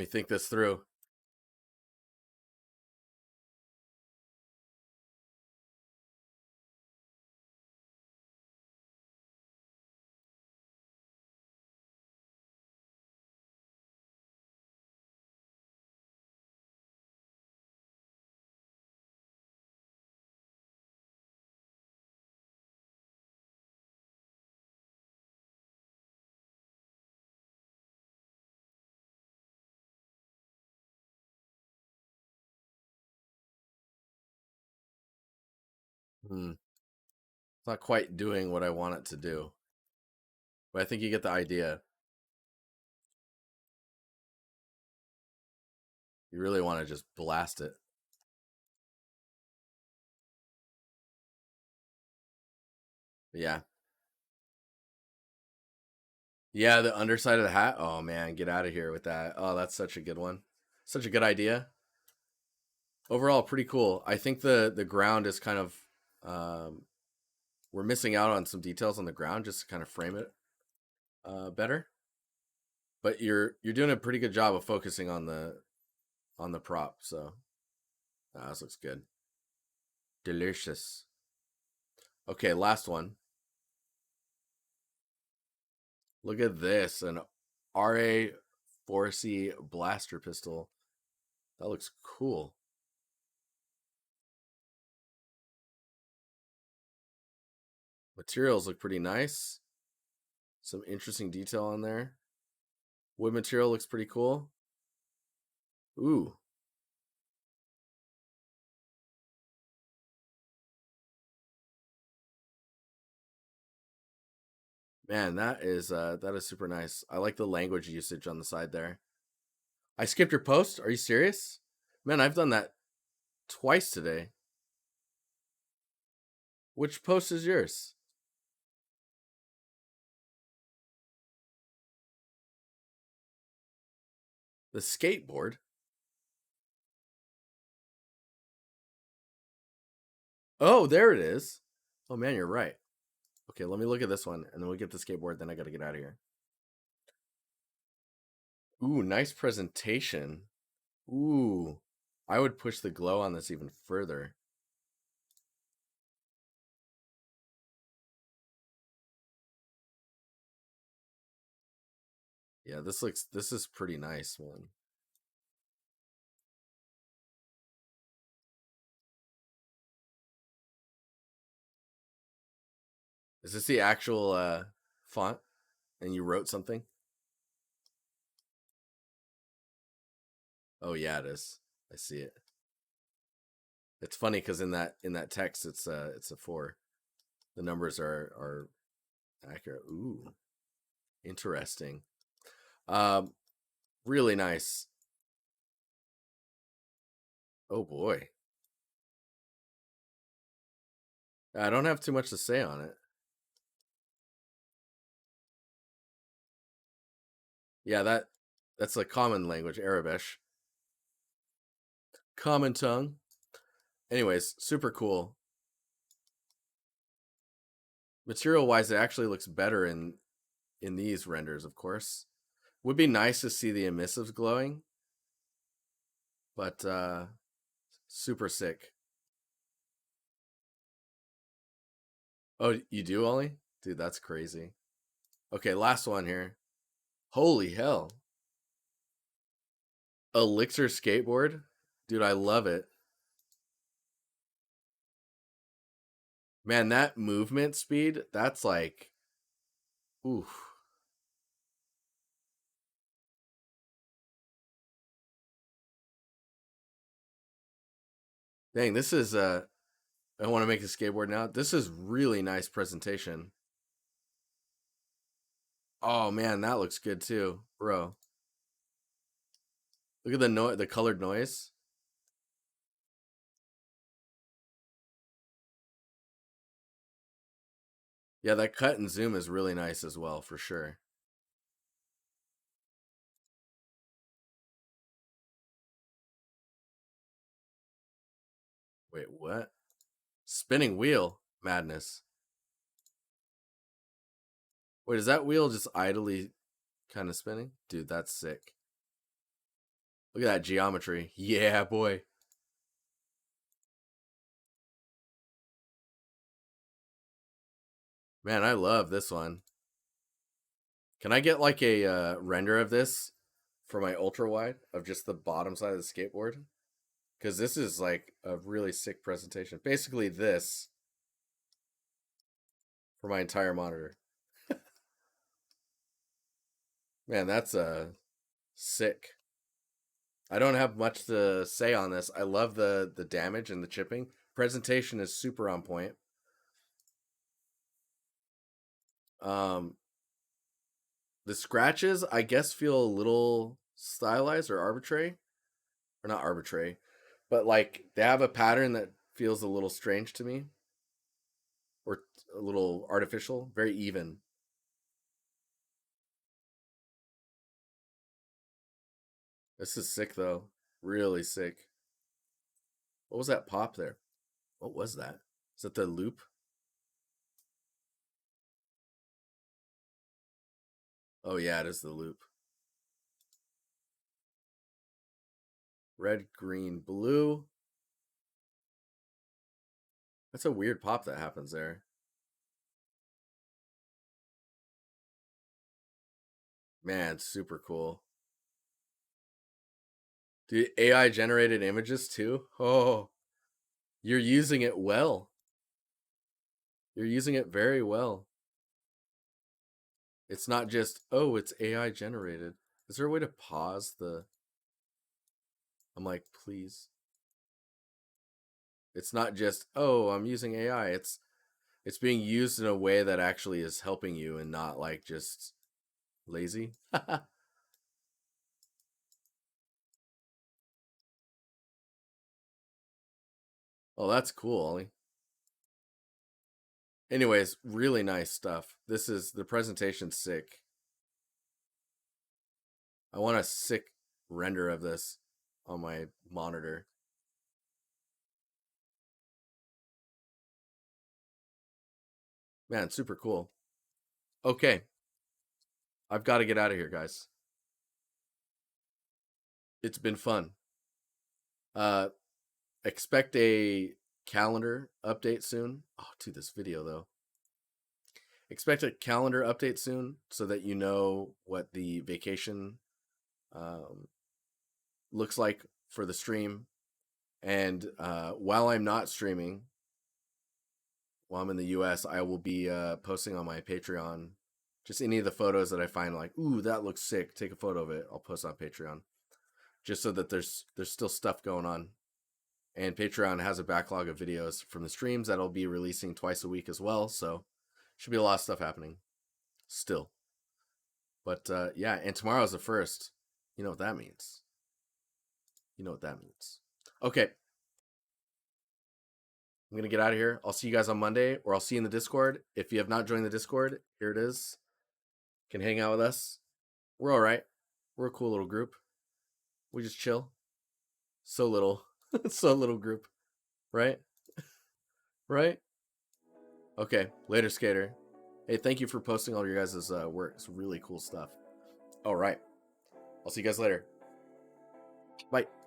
Speaker 1: think this through. Hmm. It's not quite doing what I want it to do, but I think you get the idea. You really want to just blast it. Yeah. Yeah, the underside of the hat. Oh man, get out of here with that. Oh, that's such a good one. Such a good idea. Overall, pretty cool. I think the ground is kind of we're missing out on some details on the ground just to kind of frame it better. But you're doing a pretty good job of focusing on the prop. So this looks good. Delicious. Okay, last one. Look at this, an RA 4C blaster pistol. That looks cool. Materials look pretty nice. Some interesting detail on there. Wood material looks pretty cool. Ooh. Man, that is super nice. I like the language usage on the side there. I skipped your post? Are you serious? Man, I've done that twice today. Which post is yours? The skateboard? Oh, there it is. Oh man, you're right. Okay, let me look at this one, and then we'll get the skateboard, then I gotta get out of here. Ooh, nice presentation. Ooh, I would push the glow on this even further. Yeah, this is pretty nice, man. Is this the actual font? And you wrote something? Oh yeah, it is. I see it. It's funny because in that text it's a 4. The numbers are accurate. Ooh, interesting. Um, really nice. Oh boy. I don't have too much to say on it. Yeah, that's a common language, Arabic. Common tongue. Anyways, super cool. Material wise, it actually looks better in these renders, of course. Would be nice to see the emissives glowing, but super sick. Oh, you do, Ollie? Dude, that's crazy. Okay, last one here. Holy hell. Elixir skateboard? Dude, I love it. Man, that movement speed, that's like, oof. Dang, this is I want to make a skateboard now. This is really nice presentation. Oh man, that looks good too, bro. Look at the colored noise. Yeah, that cut and zoom is really nice as well, for sure. Wait, what? Spinning wheel madness. Wait, is that wheel just idly kind of spinning? Dude, that's sick. Look at that geometry. Yeah, boy. Man, I love this one. Can I get like a render of this for my ultra wide of just the bottom side of the skateboard? Because this is like a really sick presentation. Basically, this for my entire monitor. Man, that's sick. I don't have much to say on this. I love the damage and the chipping. Presentation is super on point. Um, the scratches, I guess, feel a little stylized or arbitrary, or not arbitrary, but like they have a pattern that feels a little strange to me, or a little artificial. Very even. This is sick though. Really sick. What was that pop there? What was that? Is that the loop? Oh yeah, it is the loop. Red, green, blue. That's a weird pop that happens there. Man, super cool. Dude, AI generated images too? Oh, you're using it well. You're using it very well. It's not just, oh, it's AI generated. Is there a way to pause the... I'm like, please. It's not just, oh, I'm using AI. It's being used in a way that actually is helping you and not like just lazy. Oh, that's cool, Ollie. Anyways, really nice stuff. This is the presentation's sick. I want a sick render of this on my monitor. Man, super cool. Okay, I've got to get out of here, guys. It's been fun. Uh, expect a calendar update soon. Oh, dude, this video though. Expect a calendar update soon so that you know what the vacation looks like for the stream. And while I'm not streaming, while I'm in the US, I will be posting on my Patreon just any of the photos that I find like, ooh, that looks sick. Take a photo of it. I'll post on Patreon just so that there's still stuff going on. And Patreon has a backlog of videos from the streams that'll be releasing twice a week as well. So should be a lot of stuff happening still. But yeah, and tomorrow's the first. You know what that means. You know what that means. Okay. I'm going to get out of here. I'll see you guys on Monday, or I'll see you in the Discord. If you have not joined the Discord, here it is. You can hang out with us. We're all right. We're a cool little group. We just chill. So little. So little group. Right? Right? Okay. Later, Skater. Hey, thank you for posting all your guys' work. It's really cool stuff. All right. I'll see you guys later. Bye.